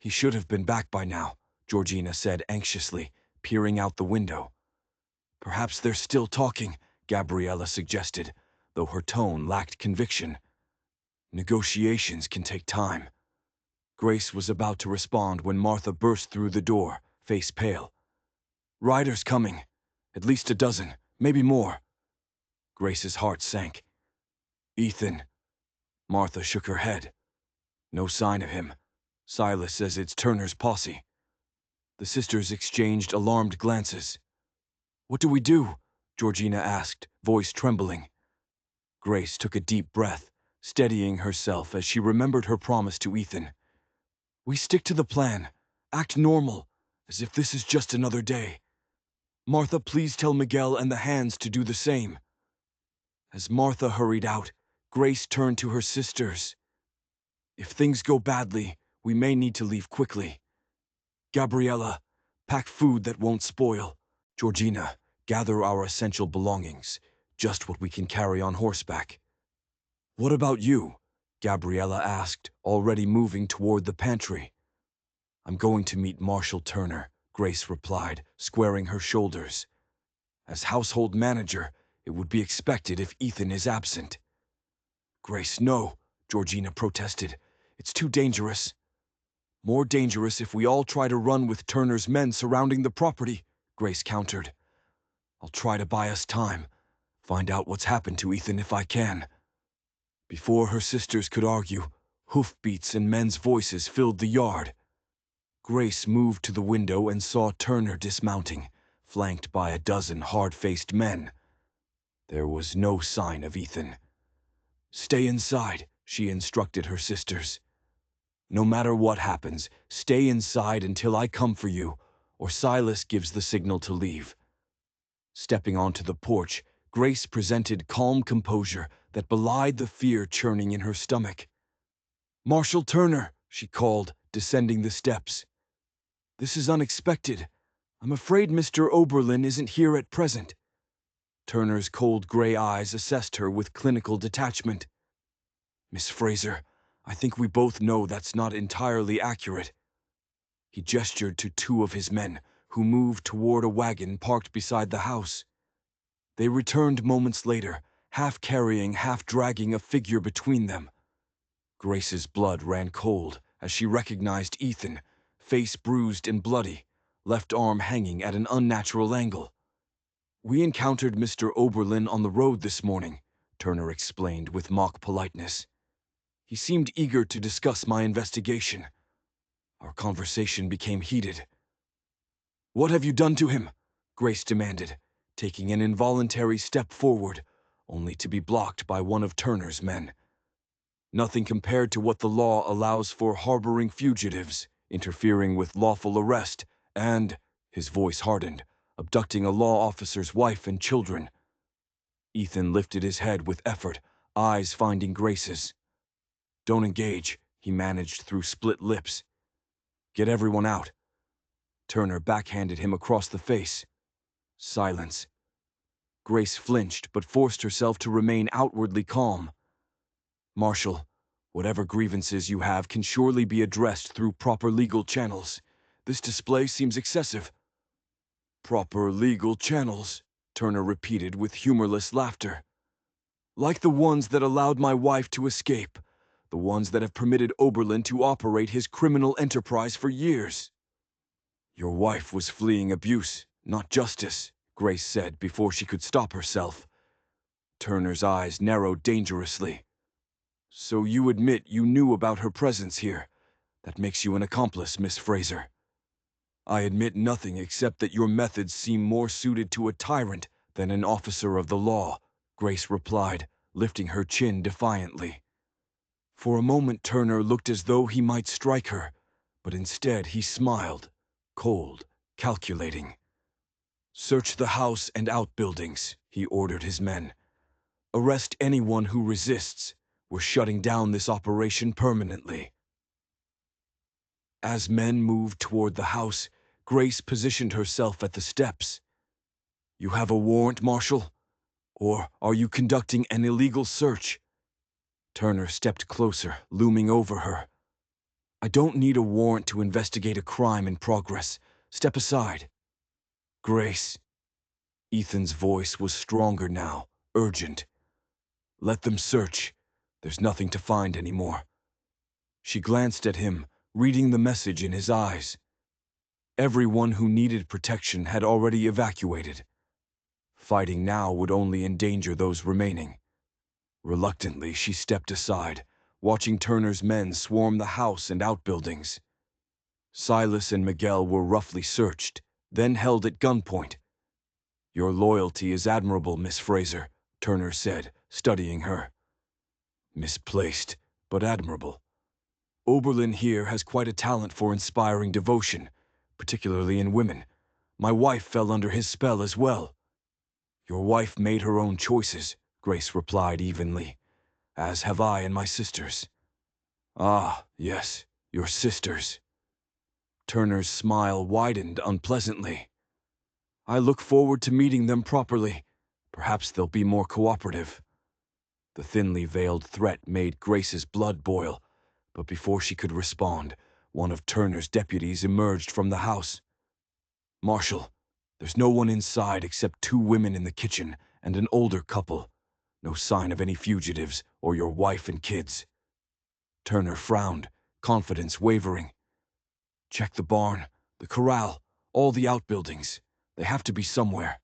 He should have been back by now, Georgina said anxiously, peering out the window. Perhaps they're still talking, Gabriella suggested, though her tone lacked conviction. Negotiations can take time. Grace was about to respond when Martha burst through the door, face pale. Riders coming. At least a dozen, maybe more. Grace's heart sank. Ethan. Martha shook her head. No sign of him. Silas says it's Turner's posse. The sisters exchanged alarmed glances. What do we do? Georgina asked, voice trembling. Grace took a deep breath, steadying herself as she remembered her promise to Ethan. We stick to the plan. Act normal, as if this is just another day. Martha, please tell Miguel and the hands to do the same. As Martha hurried out, Grace turned to her sisters. If things go badly, we may need to leave quickly. Gabriella, pack food that won't spoil. Georgina, gather our essential belongings, just what we can carry on horseback. What about you? Gabriella asked, already moving toward the pantry. I'm going to meet Marshal Turner, Grace replied, squaring her shoulders. As household manager, it would be expected if Ethan is absent. Grace, no, Georgina protested. It's too dangerous. More dangerous if we all try to run with Turner's men surrounding the property, Grace countered. I'll try to buy us time, find out what's happened to Ethan if I can. Before her sisters could argue, hoofbeats and men's voices filled the yard. Grace moved to the window and saw Turner dismounting, flanked by a dozen hard-faced men. There was no sign of Ethan. Stay inside, she instructed her sisters. No matter what happens, stay inside until I come for you, or Silas gives the signal to leave. Stepping onto the porch, Grace presented calm composure that belied the fear churning in her stomach. Marshal Turner, she called, descending the steps. This is unexpected. I'm afraid Mr. Oberlin isn't here at present. Turner's cold gray eyes assessed her with clinical detachment. Miss Fraser, I think we both know that's not entirely accurate. He gestured to two of his men, who moved toward a wagon parked beside the house. They returned moments later, half carrying, half dragging a figure between them. Grace's blood ran cold as she recognized Ethan, face bruised and bloody, left arm hanging at an unnatural angle. We encountered Mr. Oberlin on the road this morning, Turner explained with mock politeness. He seemed eager to discuss my investigation. Our conversation became heated. What have you done to him? Grace demanded, taking an involuntary step forward, only to be blocked by one of Turner's men. Nothing compared to what the law allows for harboring fugitives, interfering with lawful arrest, and, his voice hardened, abducting a law officer's wife and children. Ethan lifted his head with effort, eyes finding Grace's. Don't engage, he managed through split lips. Get everyone out. Turner backhanded him across the face. Silence. Grace flinched but forced herself to remain outwardly calm. Marshal, whatever grievances you have can surely be addressed through proper legal channels. This display seems excessive. Proper legal channels, Turner repeated with humorless laughter. Like the ones that allowed my wife to escape, the ones that have permitted Oberlin to operate his criminal enterprise for years. Your wife was fleeing abuse, not justice, Grace said before she could stop herself. Turner's eyes narrowed dangerously. So you admit you knew about her presence here. That makes you an accomplice, Miss Fraser. I admit nothing except that your methods seem more suited to a tyrant than an officer of the law, Grace replied, lifting her chin defiantly. For a moment Turner looked as though he might strike her, but instead he smiled, cold, calculating. Search the house and outbuildings, he ordered his men. Arrest anyone who resists. We're shutting down this operation permanently. As men moved toward the house, Grace positioned herself at the steps. You have a warrant, Marshal? Or are you conducting an illegal search? Turner stepped closer, looming over her. I don't need a warrant to investigate a crime in progress. Step aside. Grace. Ethan's voice was stronger now, urgent. Let them search. There's nothing to find anymore. She glanced at him, reading the message in his eyes. Everyone who needed protection had already evacuated. Fighting now would only endanger those remaining. Reluctantly, she stepped aside, watching Turner's men swarm the house and outbuildings. Silas and Miguel were roughly searched, then held at gunpoint. "Your loyalty is admirable, Miss Fraser," Turner said, studying her. "Misplaced, but admirable. Oberlin here has quite a talent for inspiring devotion, particularly in women. My wife fell under his spell as well." "Your wife made her own choices," Grace replied evenly, "as have I and my sisters." "Ah, yes, your sisters." Turner's smile widened unpleasantly. "I look forward to meeting them properly. Perhaps they'll be more cooperative." The thinly veiled threat made Grace's blood boil, but before she could respond, one of Turner's deputies emerged from the house. "Marshal, there's no one inside except 2 women in the kitchen and an older couple. No sign of any fugitives or your wife and kids." Turner frowned, confidence wavering. "Check the barn, the corral, all the outbuildings. They have to be somewhere."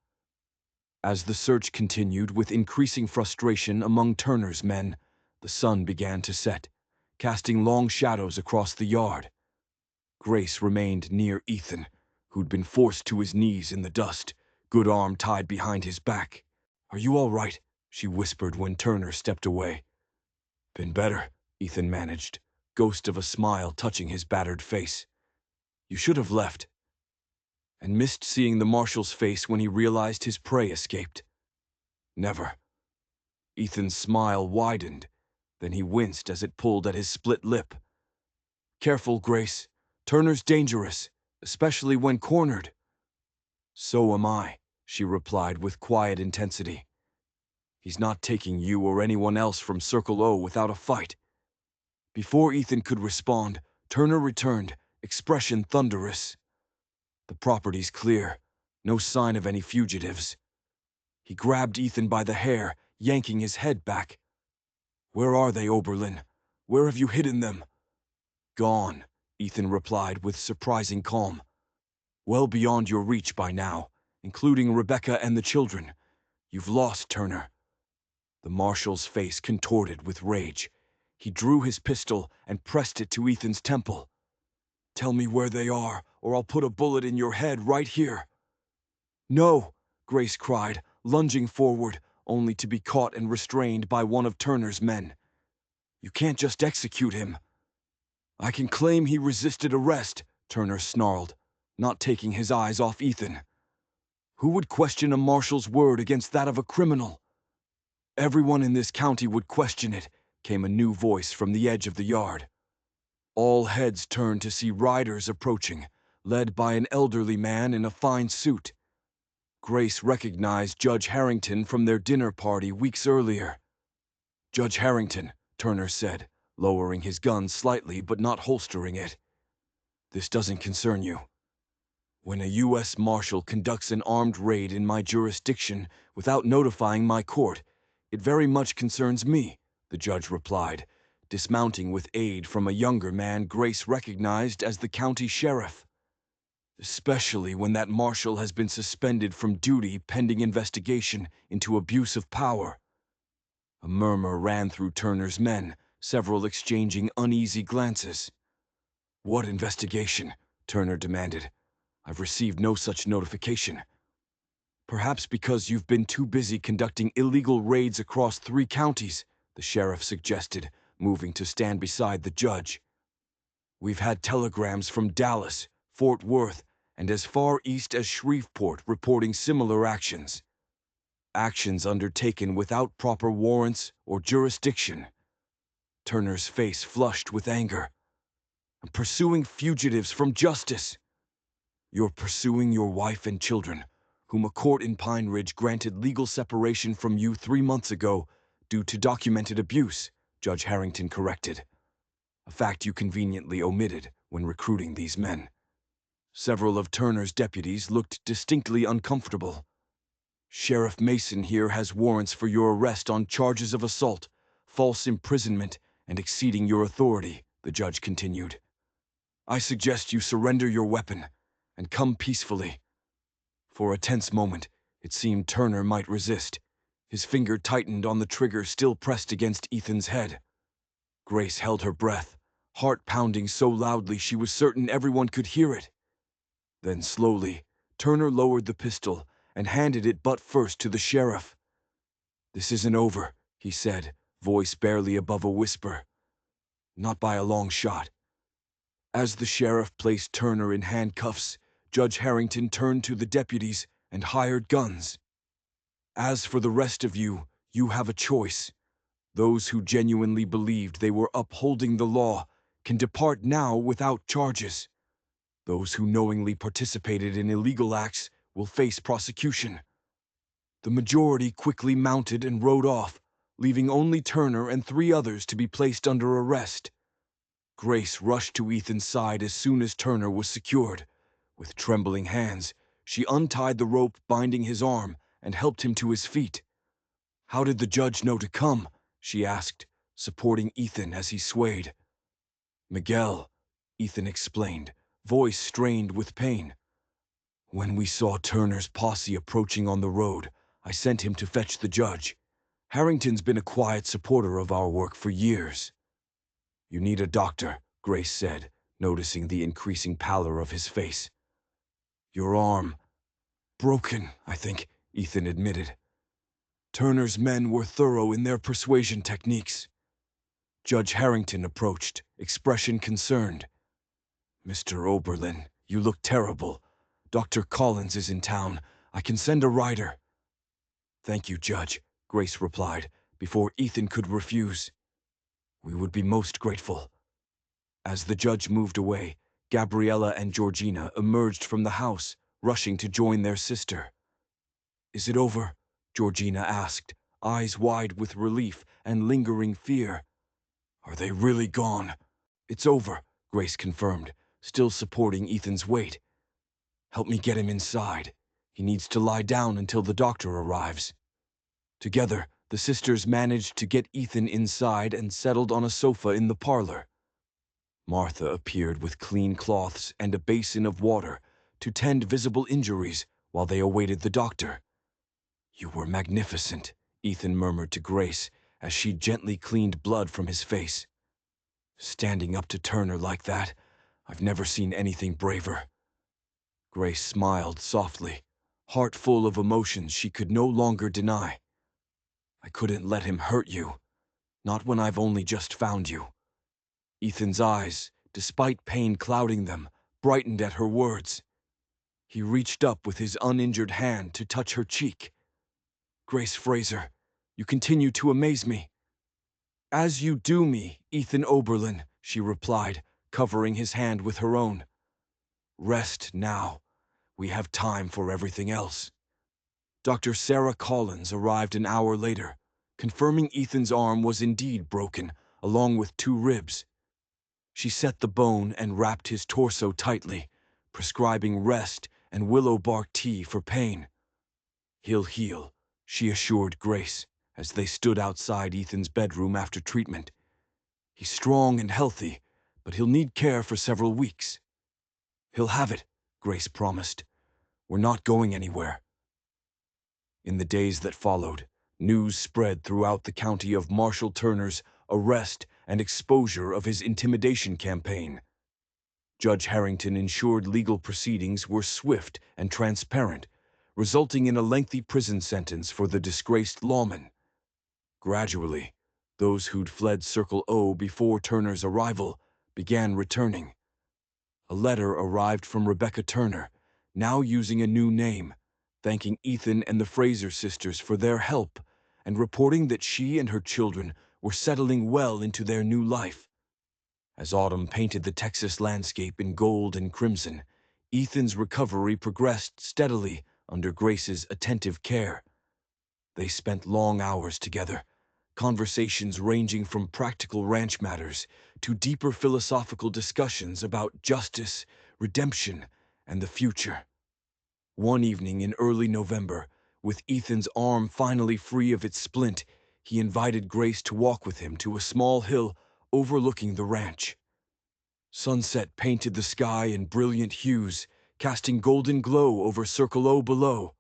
As the search continued with increasing frustration among Turner's men, the sun began to set, casting long shadows across the yard. Grace remained near Ethan, who'd been forced to his knees in the dust, good arm tied behind his back. "Are you all right?" she whispered when Turner stepped away. "Been better," Ethan managed, ghost of a smile touching his battered face. "You should have left." And missed seeing the marshal's face when he realized his prey escaped. "Never." Ethan's smile widened, then he winced as it pulled at his split lip. "Careful, Grace. Turner's dangerous, especially when cornered." "So am I," she replied with quiet intensity. "He's not taking you or anyone else from Circle O without a fight." Before Ethan could respond, Turner returned, expression thunderous. "The property's clear. No sign of any fugitives." He grabbed Ethan by the hair, yanking his head back. "Where are they, Oberlin? Where have you hidden them?" "Gone," Ethan replied with surprising calm. "Well beyond your reach by now, including Rebecca and the children. You've lost Turner." The marshal's face contorted with rage. He drew his pistol and pressed it to Ethan's temple. "Tell me where they are, or I'll put a bullet in your head right here." "No!" Grace cried, lunging forward, only to be caught and restrained by one of Turner's men. "You can't just execute him." "I can claim he resisted arrest," Turner snarled, not taking his eyes off Ethan. "Who would question a marshal's word against that of a criminal?" "Everyone in this county would question it," came a new voice from the edge of the yard. All heads turned to see riders approaching, led by an elderly man in a fine suit. Grace recognized Judge Harrington from their dinner party weeks earlier. "Judge Harrington," Turner said, lowering his gun slightly but not holstering it. "This doesn't concern you. When a U.S. Marshal conducts an armed raid in my jurisdiction without notifying my court, it very much concerns me," the judge replied, dismounting with aid from a younger man Grace recognized as the county sheriff. "Especially when that marshal has been suspended from duty pending investigation into abuse of power." A murmur ran through Turner's men, several exchanging uneasy glances. "What investigation?" Turner demanded. "I've received no such notification." "Perhaps because you've been too busy conducting illegal raids across 3 counties, the sheriff suggested, moving to stand beside the judge. "We've had telegrams from Dallas, Fort Worth, and as far east as Shreveport reporting similar actions. Actions undertaken without proper warrants or jurisdiction." Turner's face flushed with anger. "I'm pursuing fugitives from justice." "You're pursuing your wife and children, whom a court in Pine Ridge granted legal separation from you 3 months ago due to documented abuse," Judge Harrington corrected. "A fact you conveniently omitted when recruiting these men." Several of Turner's deputies looked distinctly uncomfortable. "Sheriff Mason here has warrants for your arrest on charges of assault, false imprisonment, and exceeding your authority," the judge continued. "I suggest you surrender your weapon and come peacefully." For a tense moment, it seemed Turner might resist. His finger tightened on the trigger still pressed against Ethan's head. Grace held her breath, heart pounding so loudly she was certain everyone could hear it. Then slowly, Turner lowered the pistol and handed it butt first to the sheriff. "This isn't over," he said, voice barely above a whisper. "Not by a long shot." As the sheriff placed Turner in handcuffs, Judge Harrington turned to the deputies and hired guns. "As for the rest of you, you have a choice. Those who genuinely believed they were upholding the law can depart now without charges. Those who knowingly participated in illegal acts will face prosecution." The majority quickly mounted and rode off, leaving only Turner and 3 others to be placed under arrest. Grace rushed to Ethan's side as soon as Turner was secured. With trembling hands, she untied the rope binding his arm and helped him to his feet. "How did the judge know to come?" she asked, supporting Ethan as he swayed. "Miguel," Ethan explained, voice strained with pain. "When we saw Turner's posse approaching on the road, I sent him to fetch the judge. Harrington's been a quiet supporter of our work for years." "You need a doctor," Grace said, noticing the increasing pallor of his face. "Your arm—" "Broken, I think," Ethan admitted. "Turner's men were thorough in their persuasion techniques." Judge Harrington approached, expression concerned. "Mr. Oberlin, you look terrible. Dr. Collins is in town. I can send a rider." "Thank you, Judge," Grace replied, before Ethan could refuse. "We would be most grateful." As the judge moved away, Gabriella and Georgina emerged from the house, rushing to join their sister. "Is it over?" Georgina asked, eyes wide with relief and lingering fear. "Are they really gone?" "It's over," Grace confirmed, still supporting Ethan's weight. "Help me get him inside. He needs to lie down until the doctor arrives." Together, the sisters managed to get Ethan inside and settled on a sofa in the parlor. Martha appeared with clean cloths and a basin of water to tend visible injuries while they awaited the doctor. "You were magnificent," Ethan murmured to Grace as she gently cleaned blood from his face. "Standing up to Turner like that, I've never seen anything braver." Grace smiled softly, heart full of emotions she could no longer deny. "I couldn't let him hurt you, not when I've only just found you." Ethan's eyes, despite pain clouding them, brightened at her words. He reached up with his uninjured hand to touch her cheek. "Grace Fraser, you continue to amaze me." "As you do me, Ethan Oberlin," she replied, covering his hand with her own. "Rest now. We have time for everything else." Dr. Sarah Collins arrived an hour later, confirming Ethan's arm was indeed broken, along with 2 ribs. She set the bone and wrapped his torso tightly, prescribing rest and willow bark tea for pain. "He'll heal," she assured Grace as they stood outside Ethan's bedroom after treatment. "He's strong and healthy, but he'll need care for several weeks." "He'll have it," Grace promised. "We're not going anywhere." In the days that followed, news spread throughout the county of Marshall Turner's arrest and exposure of his intimidation campaign. Judge Harrington ensured legal proceedings were swift and transparent, resulting in a lengthy prison sentence for the disgraced lawman. Gradually, those who'd fled Circle O before Turner's arrival began returning. A letter arrived from Rebecca Turner, now using a new name, thanking Ethan and the Fraser sisters for their help and reporting that she and her children were settling well into their new life. As autumn painted the Texas landscape in gold and crimson, Ethan's recovery progressed steadily under Grace's attentive care. They spent long hours together, conversations ranging from practical ranch matters to deeper philosophical discussions about justice, redemption, and the future. One evening in early November, with Ethan's arm finally free of its splint, he invited Grace to walk with him to a small hill overlooking the ranch. Sunset painted the sky in brilliant hues, casting golden glow over Circle O below.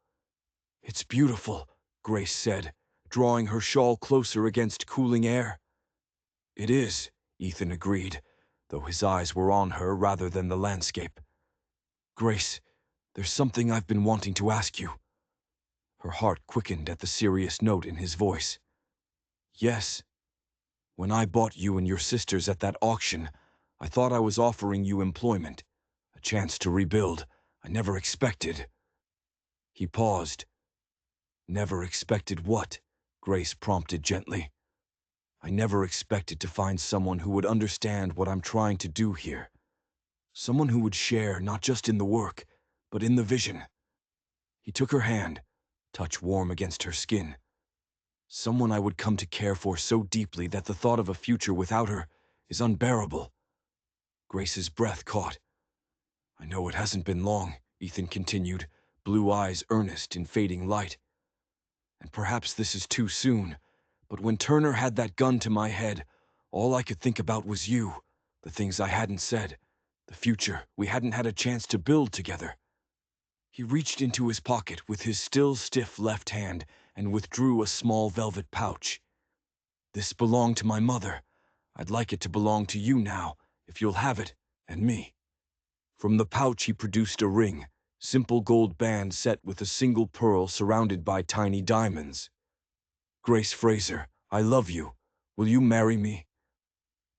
"It's beautiful," Grace said, drawing her shawl closer against cooling air. "It is," Ethan agreed, though his eyes were on her rather than the landscape. Grace, there's something I've been wanting to ask you. Her heart quickened at the serious note in his voice. Yes. When I bought you and your sisters at that auction, I thought I was offering you employment, a chance to rebuild. I never expected. He paused. Never expected what? Grace prompted gently. I never expected to find someone who would understand what I'm trying to do here. Someone who would share not just in the work, but in the vision. He took her hand, touch warm against her skin. Someone I would come to care for so deeply that the thought of a future without her is unbearable. Grace's breath caught. I know it hasn't been long, Ethan continued, blue eyes earnest in fading light. And perhaps this is too soon, but when Turner had that gun to my head, all I could think about was you, the things I hadn't said, the future we hadn't had a chance to build together. He reached into his pocket with his still stiff left hand and withdrew a small velvet pouch. This belonged to my mother. I'd like it to belong to you now, if you'll have it, and me. From the pouch he produced a ring, simple gold band set with a single pearl surrounded by tiny diamonds. Grace Fraser, I love you. Will you marry me?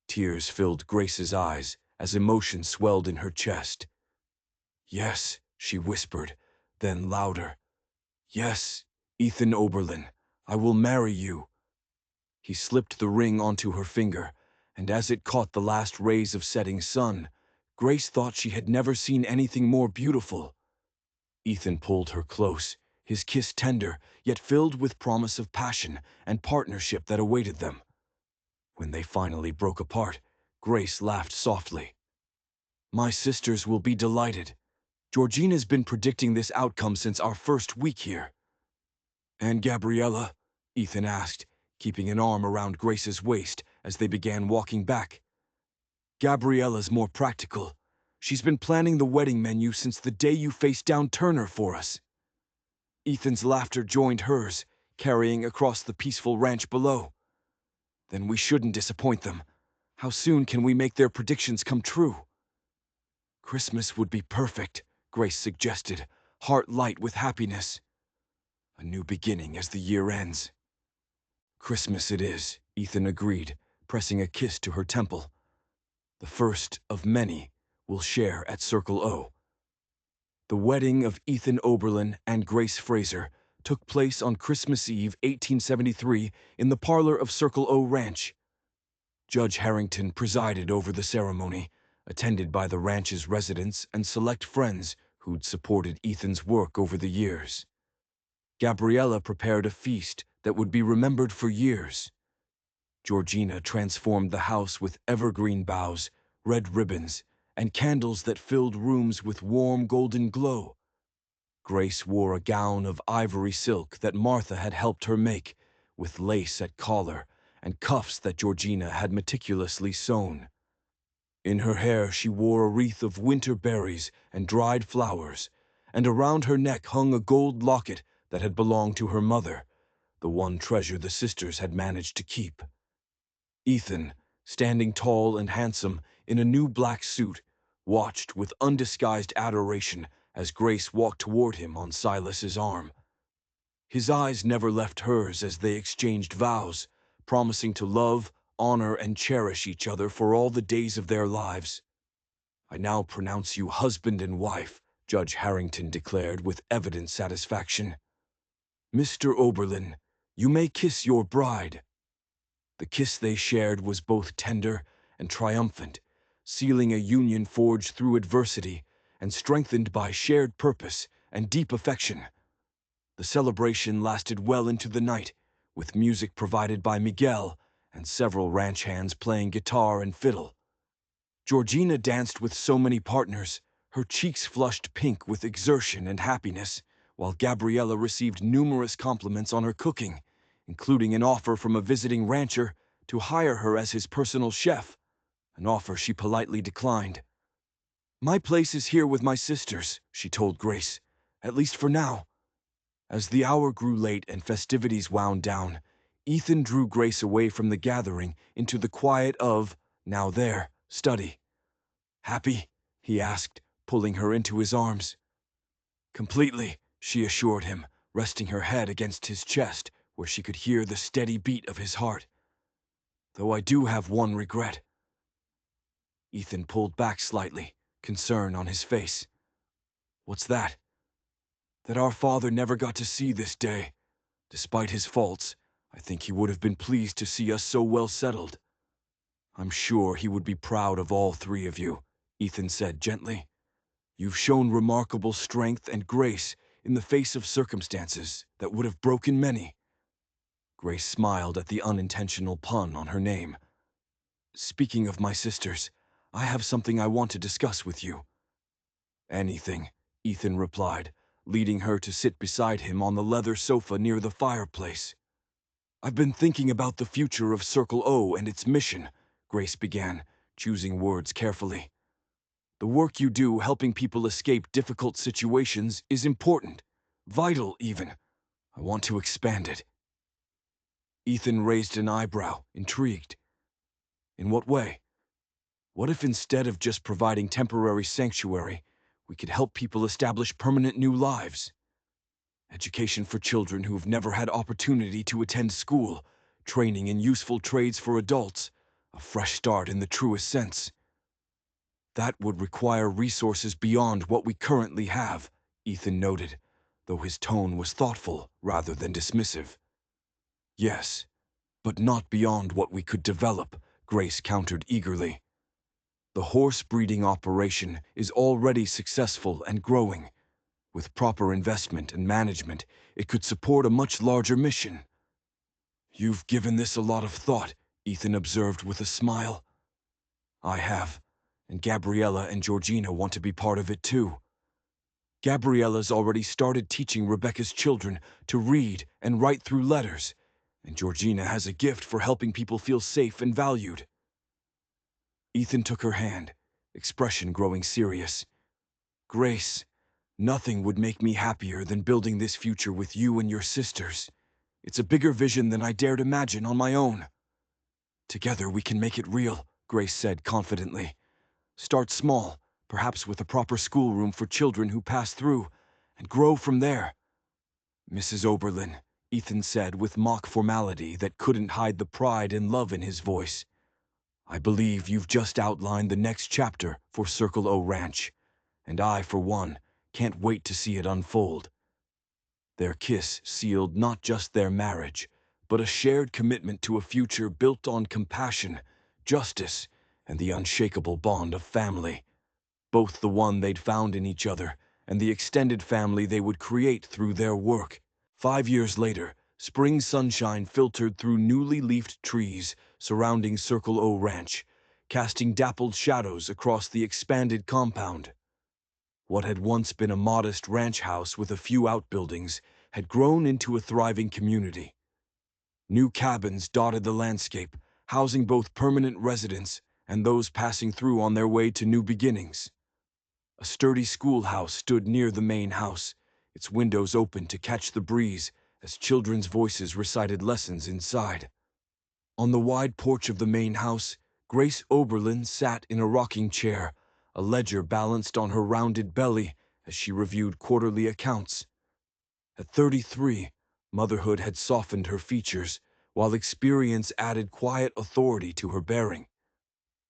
Tears filled Grace's eyes as emotion swelled in her chest. Yes, she whispered, then louder. Yes, Ethan Oberlin, I will marry you. He slipped the ring onto her finger, and as it caught the last rays of setting sun, Grace thought she had never seen anything more beautiful. Ethan pulled her close, his kiss tender, yet filled with promise of passion and partnership that awaited them. When they finally broke apart, Grace laughed softly. My sisters will be delighted. Georgina's been predicting this outcome since our first week here. And Gabriella? Ethan asked, keeping an arm around Grace's waist as they began walking back. Gabriella's more practical. She's been planning the wedding menu since the day you faced down Turner for us. Ethan's laughter joined hers, carrying across the peaceful ranch below. Then we shouldn't disappoint them. How soon can we make their predictions come true? Christmas would be perfect, Grace suggested, heart light with happiness. A new beginning as the year ends. Christmas it is, Ethan agreed, pressing a kiss to her temple. The first of many we'll share at Circle O. The wedding of Ethan Oberlin and Grace Fraser took place on Christmas Eve 1873 in the parlor of Circle O Ranch. Judge Harrington presided over the ceremony, attended by the ranch's residents and select friends who'd supported Ethan's work over the years. Gabriella prepared a feast that would be remembered for years. Georgina transformed the house with evergreen boughs, red ribbons, and candles that filled rooms with warm golden glow. Grace wore a gown of ivory silk that Martha had helped her make, with lace at collar and cuffs that Georgina had meticulously sewn. In her hair she wore a wreath of winter berries and dried flowers, and around her neck hung a gold locket that had belonged to her mother, the one treasure the sisters had managed to keep. Ethan, standing tall and handsome in a new black suit, watched with undisguised adoration as Grace walked toward him on Silas's arm. His eyes never left hers as they exchanged vows, promising to love, honor, and cherish each other for all the days of their lives. I now pronounce you husband and wife, Judge Harrington declared with evident satisfaction. Mr. Oberlin, you may kiss your bride. The kiss they shared was both tender and triumphant, sealing a union forged through adversity and strengthened by shared purpose and deep affection. The celebration lasted well into the night, with music provided by Miguel and several ranch hands playing guitar and fiddle. Georgina danced with so many partners, her cheeks flushed pink with exertion and happiness, while Gabriella received numerous compliments on her cooking, including an offer from a visiting rancher to hire her as his personal chef, an offer she politely declined. My place is here with my sisters, she told Grace, at least for now. As the hour grew late and festivities wound down, Ethan drew Grace away from the gathering into the quiet of Now there, study. Happy? He asked, pulling her into his arms. Completely, she assured him, resting her head against his chest, where she could hear the steady beat of his heart. Though I do have one regret. Ethan pulled back slightly, concern on his face. What's that? That our father never got to see this day. Despite his faults, I think he would have been pleased to see us so well settled. I'm sure he would be proud of all three of you, Ethan said gently. You've shown remarkable strength and grace in the face of circumstances that would have broken many. Grace smiled at the unintentional pun on her name. Speaking of my sisters, I have something I want to discuss with you. Anything, Ethan replied, leading her to sit beside him on the leather sofa near the fireplace. I've been thinking about the future of Circle O and its mission, Grace began, choosing words carefully. The work you do helping people escape difficult situations is important, vital even. I want to expand it. Ethan raised an eyebrow, intrigued. In what way? What if instead of just providing temporary sanctuary, we could help people establish permanent new lives? Education for children who've never had opportunity to attend school, training in useful trades for adults, a fresh start in the truest sense. That would require resources beyond what we currently have, Ethan noted, though his tone was thoughtful rather than dismissive. Yes, but not beyond what we could develop, Grace countered eagerly. The horse breeding operation is already successful and growing. With proper investment and management, it could support a much larger mission. You've given this a lot of thought, Ethan observed with a smile. I have, and Gabriella and Georgina want to be part of it too. Gabriella's already started teaching Rebecca's children to read and write through letters, and Georgina has a gift for helping people feel safe and valued. Ethan took her hand, expression growing serious. Grace, nothing would make me happier than building this future with you and your sisters. It's a bigger vision than I dared imagine on my own. Together we can make it real, Grace said confidently. Start small, perhaps with a proper schoolroom for children who pass through, and grow from there. Mrs. Oberlin, Ethan said with mock formality that couldn't hide the pride and love in his voice. I believe you've just outlined the next chapter for Circle O Ranch, and I, for one, can't wait to see it unfold. Their kiss sealed not just their marriage, but a shared commitment to a future built on compassion, justice, and the unshakable bond of family. Both the one they'd found in each other and the extended family they would create through their work. 5 years later, spring sunshine filtered through newly leafed trees surrounding Circle O Ranch, casting dappled shadows across the expanded compound. What had once been a modest ranch house with a few outbuildings had grown into a thriving community. New cabins dotted the landscape, housing both permanent residents and those passing through on their way to new beginnings. A sturdy schoolhouse stood near the main house, its windows open to catch the breeze as children's voices recited lessons inside. On the wide porch of the main house, Grace Oberlin sat in a rocking chair, a ledger balanced on her rounded belly as she reviewed quarterly accounts. At 33, motherhood had softened her features, while experience added quiet authority to her bearing.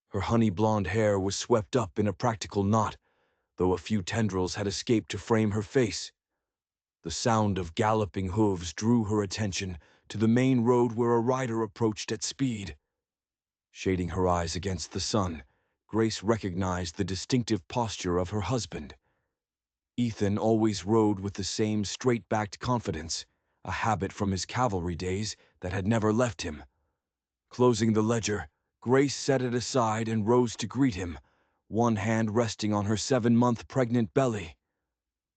Her honey blonde hair was swept up in a practical knot, though a few tendrils had escaped to frame her face. The sound of galloping hooves drew her attention to the main road where a rider approached at speed. Shading her eyes against the sun, Grace recognized the distinctive posture of her husband. Ethan always rode with the same straight-backed confidence, a habit from his cavalry days that had never left him. Closing the ledger, Grace set it aside and rose to greet him, one hand resting on her 7-month pregnant belly.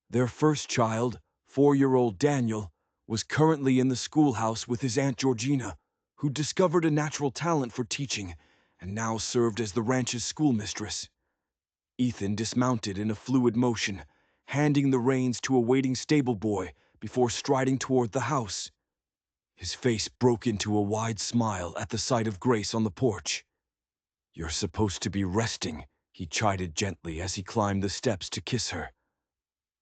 Their first child, 4-year-old Daniel, was currently in the schoolhouse with his Aunt Georgina, who discovered a natural talent for teaching and now served as the ranch's schoolmistress. Ethan dismounted in a fluid motion, handing the reins to a waiting stable boy before striding toward the house. His face broke into a wide smile at the sight of Grace on the porch. You're supposed to be resting, he chided gently as he climbed the steps to kiss her.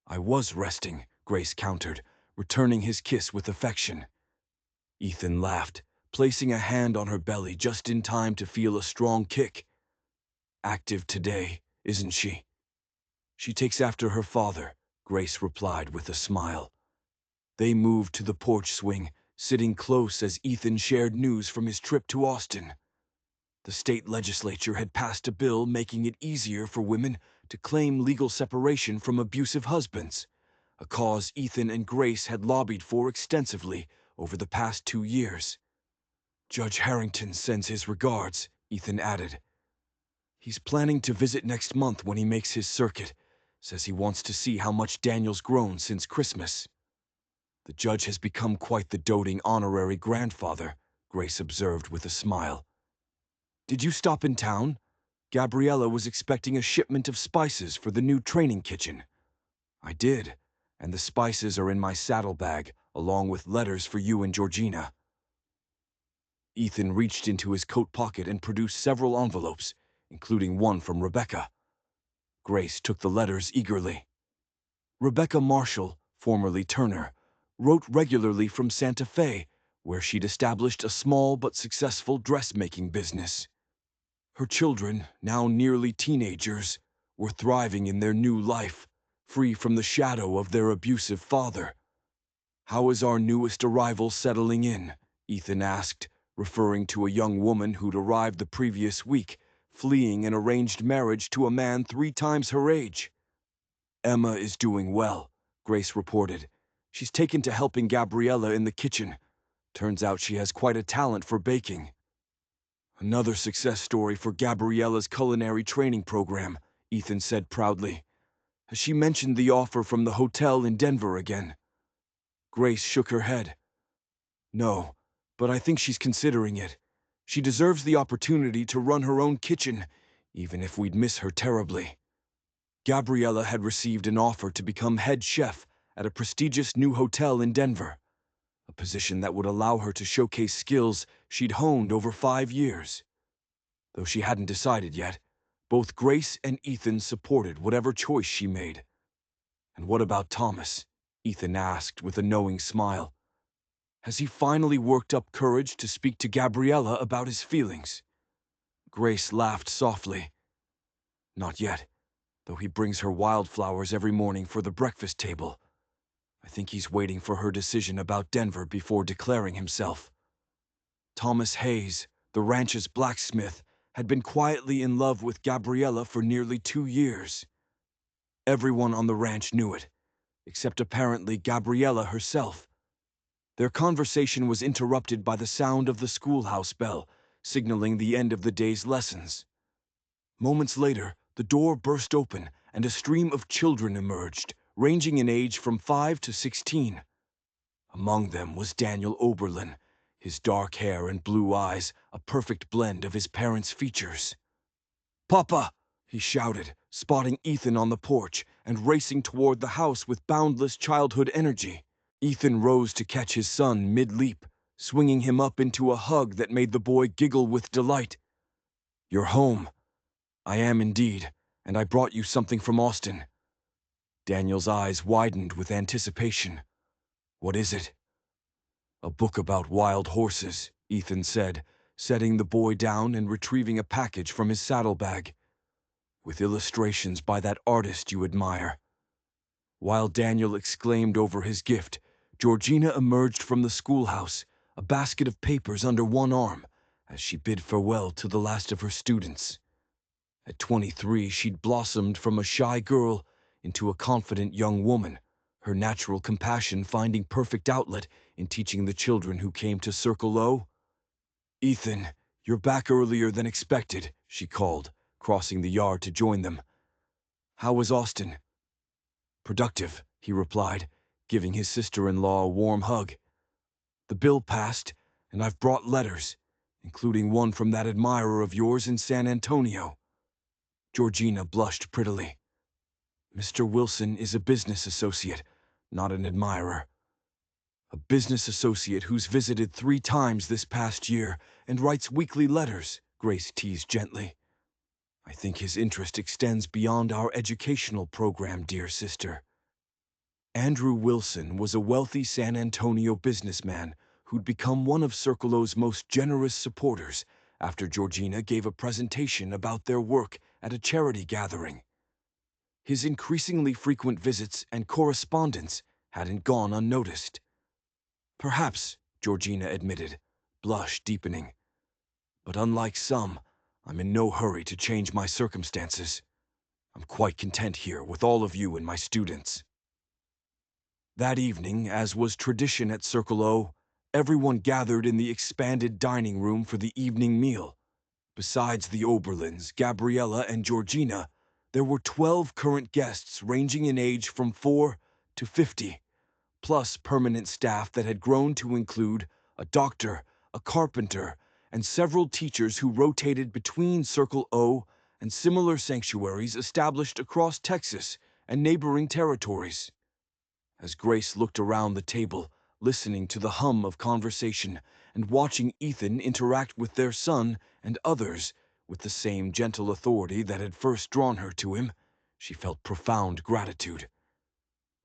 I was resting, Grace countered, returning his kiss with affection. Ethan laughed, placing a hand on her belly just in time to feel a strong kick. Active today, isn't she? She takes after her father, Grace replied with a smile. They moved to the porch swing, sitting close as Ethan shared news from his trip to Austin. The state legislature had passed a bill making it easier for women to claim legal separation from abusive husbands, a cause Ethan and Grace had lobbied for extensively over the past 2 years. Judge Harrington sends his regards, Ethan added. He's planning to visit next month when he makes his circuit. Says he wants to see how much Daniel's grown since Christmas. The judge has become quite the doting honorary grandfather, Grace observed with a smile. Did you stop in town? Gabriella was expecting a shipment of spices for the new training kitchen. I did, and the spices are in my saddlebag, along with letters for you and Georgina. Ethan reached into his coat pocket and produced several envelopes, including one from Rebecca. Grace took the letters eagerly. Rebecca Marshall, formerly Turner, wrote regularly from Santa Fe, where she'd established a small but successful dressmaking business. Her children, now nearly teenagers, were thriving in their new life, free from the shadow of their abusive father. How is our newest arrival settling in? Ethan asked, referring to a young woman who'd arrived the previous week, fleeing an arranged marriage to a man 3 times her age. Emma is doing well, Grace reported. She's taken to helping Gabriella in the kitchen. Turns out she has quite a talent for baking. Another success story for Gabriella's culinary training program, Ethan said proudly. Has she mentioned the offer from the hotel in Denver again? Grace shook her head. No, but I think she's considering it. She deserves the opportunity to run her own kitchen, even if we'd miss her terribly. Gabriella had received an offer to become head chef at a prestigious new hotel in Denver, a position that would allow her to showcase skills she'd honed over 5 years. Though she hadn't decided yet, both Grace and Ethan supported whatever choice she made. And what about Thomas? Ethan asked with a knowing smile. Has he finally worked up courage to speak to Gabriella about his feelings? Grace laughed softly. Not yet, though he brings her wildflowers every morning for the breakfast table. I think he's waiting for her decision about Denver before declaring himself. Thomas Hayes, the ranch's blacksmith, had been quietly in love with Gabriella for nearly 2 years. Everyone on the ranch knew it, except apparently Gabriella herself. Their conversation was interrupted by the sound of the schoolhouse bell, signaling the end of the day's lessons. Moments later, the door burst open and a stream of children emerged, ranging in age from 5 to 16. Among them was Daniel Oberlin, his dark hair and blue eyes a perfect blend of his parents' features. "Papa!" he shouted, spotting Ethan on the porch and racing toward the house with boundless childhood energy. Ethan rose to catch his son mid-leap, swinging him up into a hug that made the boy giggle with delight. "You're home." "I am indeed, and I brought you something from Austin." Daniel's eyes widened with anticipation. "What is it?" "A book about wild horses," Ethan said, setting the boy down and retrieving a package from his saddlebag. "With illustrations by that artist you admire." While Daniel exclaimed over his gift, Georgina emerged from the schoolhouse, a basket of papers under one arm, as she bid farewell to the last of her students. At 23, she'd blossomed from a shy girl into a confident young woman, her natural compassion finding perfect outlet in teaching the children who came to Circle O. "Ethan, you're back earlier than expected," she called, crossing the yard to join them. "How was Austin?" "Productive," he replied, giving his sister-in-law a warm hug. "The bill passed, and I've brought letters, including one from that admirer of yours in San Antonio." Georgina blushed prettily. "Mr. Wilson is a business associate, not an admirer." "A business associate who's visited 3 times this past year and writes weekly letters," Grace teased gently. I think his interest extends beyond our educational program, dear sister. Andrew Wilson was a wealthy San Antonio businessman who'd become one of Circle O's most generous supporters after Georgina gave a presentation about their work at a charity gathering. His increasingly frequent visits and correspondence hadn't gone unnoticed. Perhaps, Georgina admitted, blush deepening. But unlike some, I'm in no hurry to change my circumstances. I'm quite content here with all of you and my students. That evening, as was tradition at Circle O, everyone gathered in the expanded dining room for the evening meal. Besides the Oberlins, Gabriella, and Georgina, there were 12 current guests ranging in age from 4 to 50, plus permanent staff that had grown to include a doctor, a carpenter, and several teachers who rotated between Circle O and similar sanctuaries established across Texas and neighboring territories. As Grace looked around the table, listening to the hum of conversation and watching Ethan interact with their son and others with the same gentle authority that had first drawn her to him, she felt profound gratitude.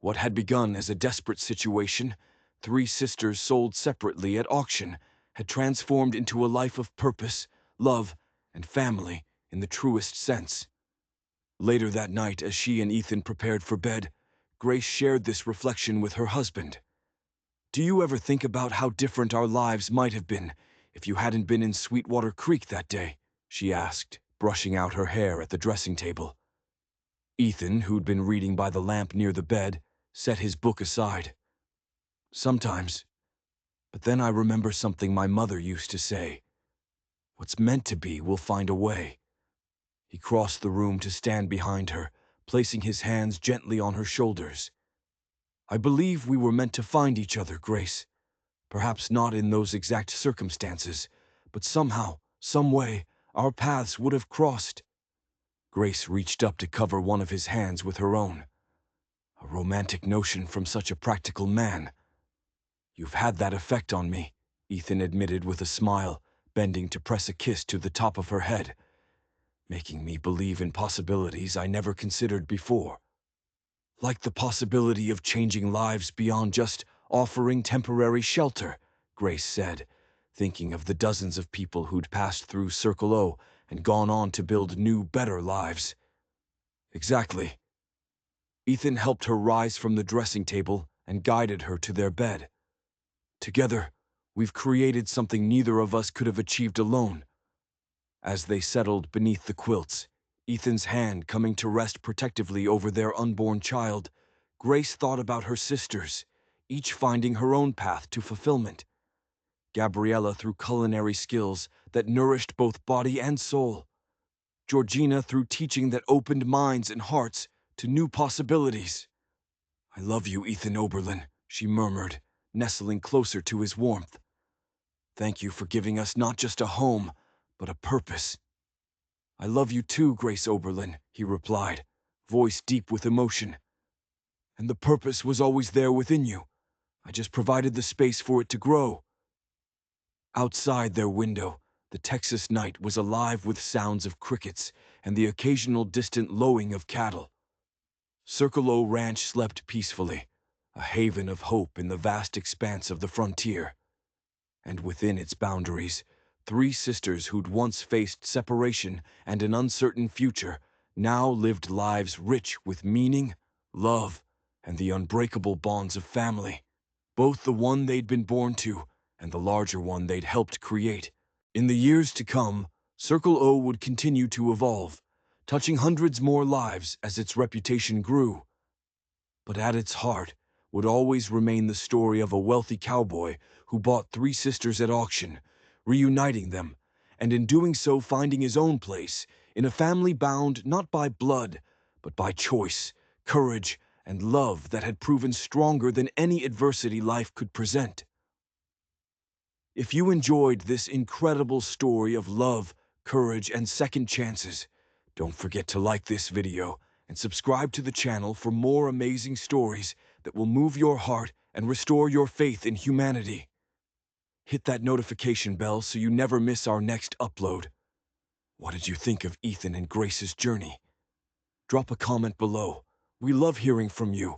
What had begun as a desperate situation, 3 sisters sold separately at auction, had transformed into a life of purpose, love, and family in the truest sense. Later that night, as she and Ethan prepared for bed, Grace shared this reflection with her husband. "Do you ever think about how different our lives might have been if you hadn't been in Sweetwater Creek that day?" she asked, brushing out her hair at the dressing table. Ethan, who'd been reading by the lamp near the bed, set his book aside. "Sometimes. But then I remember something my mother used to say. What's meant to be will find a way." He crossed the room to stand behind her, placing his hands gently on her shoulders. "I believe we were meant to find each other, Grace. Perhaps not in those exact circumstances, but somehow, some way, our paths would have crossed." Grace reached up to cover one of his hands with her own. A romantic notion from such a practical man. "You've had that effect on me," Ethan admitted with a smile, bending to press a kiss to the top of her head, "making me believe in possibilities I never considered before. Like the possibility of changing lives beyond just offering temporary shelter," Grace said, thinking of the dozens of people who'd passed through Circle O and gone on to build new, better lives. "Exactly." Ethan helped her rise from the dressing table and guided her to their bed. "Together, we've created something neither of us could have achieved alone." As they settled beneath the quilts, Ethan's hand coming to rest protectively over their unborn child, Grace thought about her sisters, each finding her own path to fulfillment. Gabriella through culinary skills that nourished both body and soul. Georgina through teaching that opened minds and hearts to new possibilities. "I love you, Ethan Oberlin," she murmured, nestling closer to his warmth. "Thank you for giving us not just a home, but a purpose." "I love you too, Grace Oberlin," he replied, voice deep with emotion. "And the purpose was always there within you. I just provided the space for it to grow." Outside their window, the Texas night was alive with sounds of crickets and the occasional distant lowing of cattle. Circle O Ranch slept peacefully, a haven of hope in the vast expanse of the frontier. And within its boundaries, 3 sisters who'd once faced separation and an uncertain future now lived lives rich with meaning, love, and the unbreakable bonds of family, both the one they'd been born to and the larger one they'd helped create. In the years to come, Circle O would continue to evolve, touching hundreds more lives as its reputation grew. But at its heart would always remain the story of a wealthy cowboy who bought 3 sisters at auction, reuniting them, and in doing so finding his own place in a family bound not by blood, but by choice, courage, and love that had proven stronger than any adversity life could present. If you enjoyed this incredible story of love, courage, and second chances, don't forget to like this video and subscribe to the channel for more amazing stories that will move your heart and restore your faith in humanity. Hit that notification bell so you never miss our next upload. What did you think of Ethan and Grace's journey? Drop a comment below. We love hearing from you.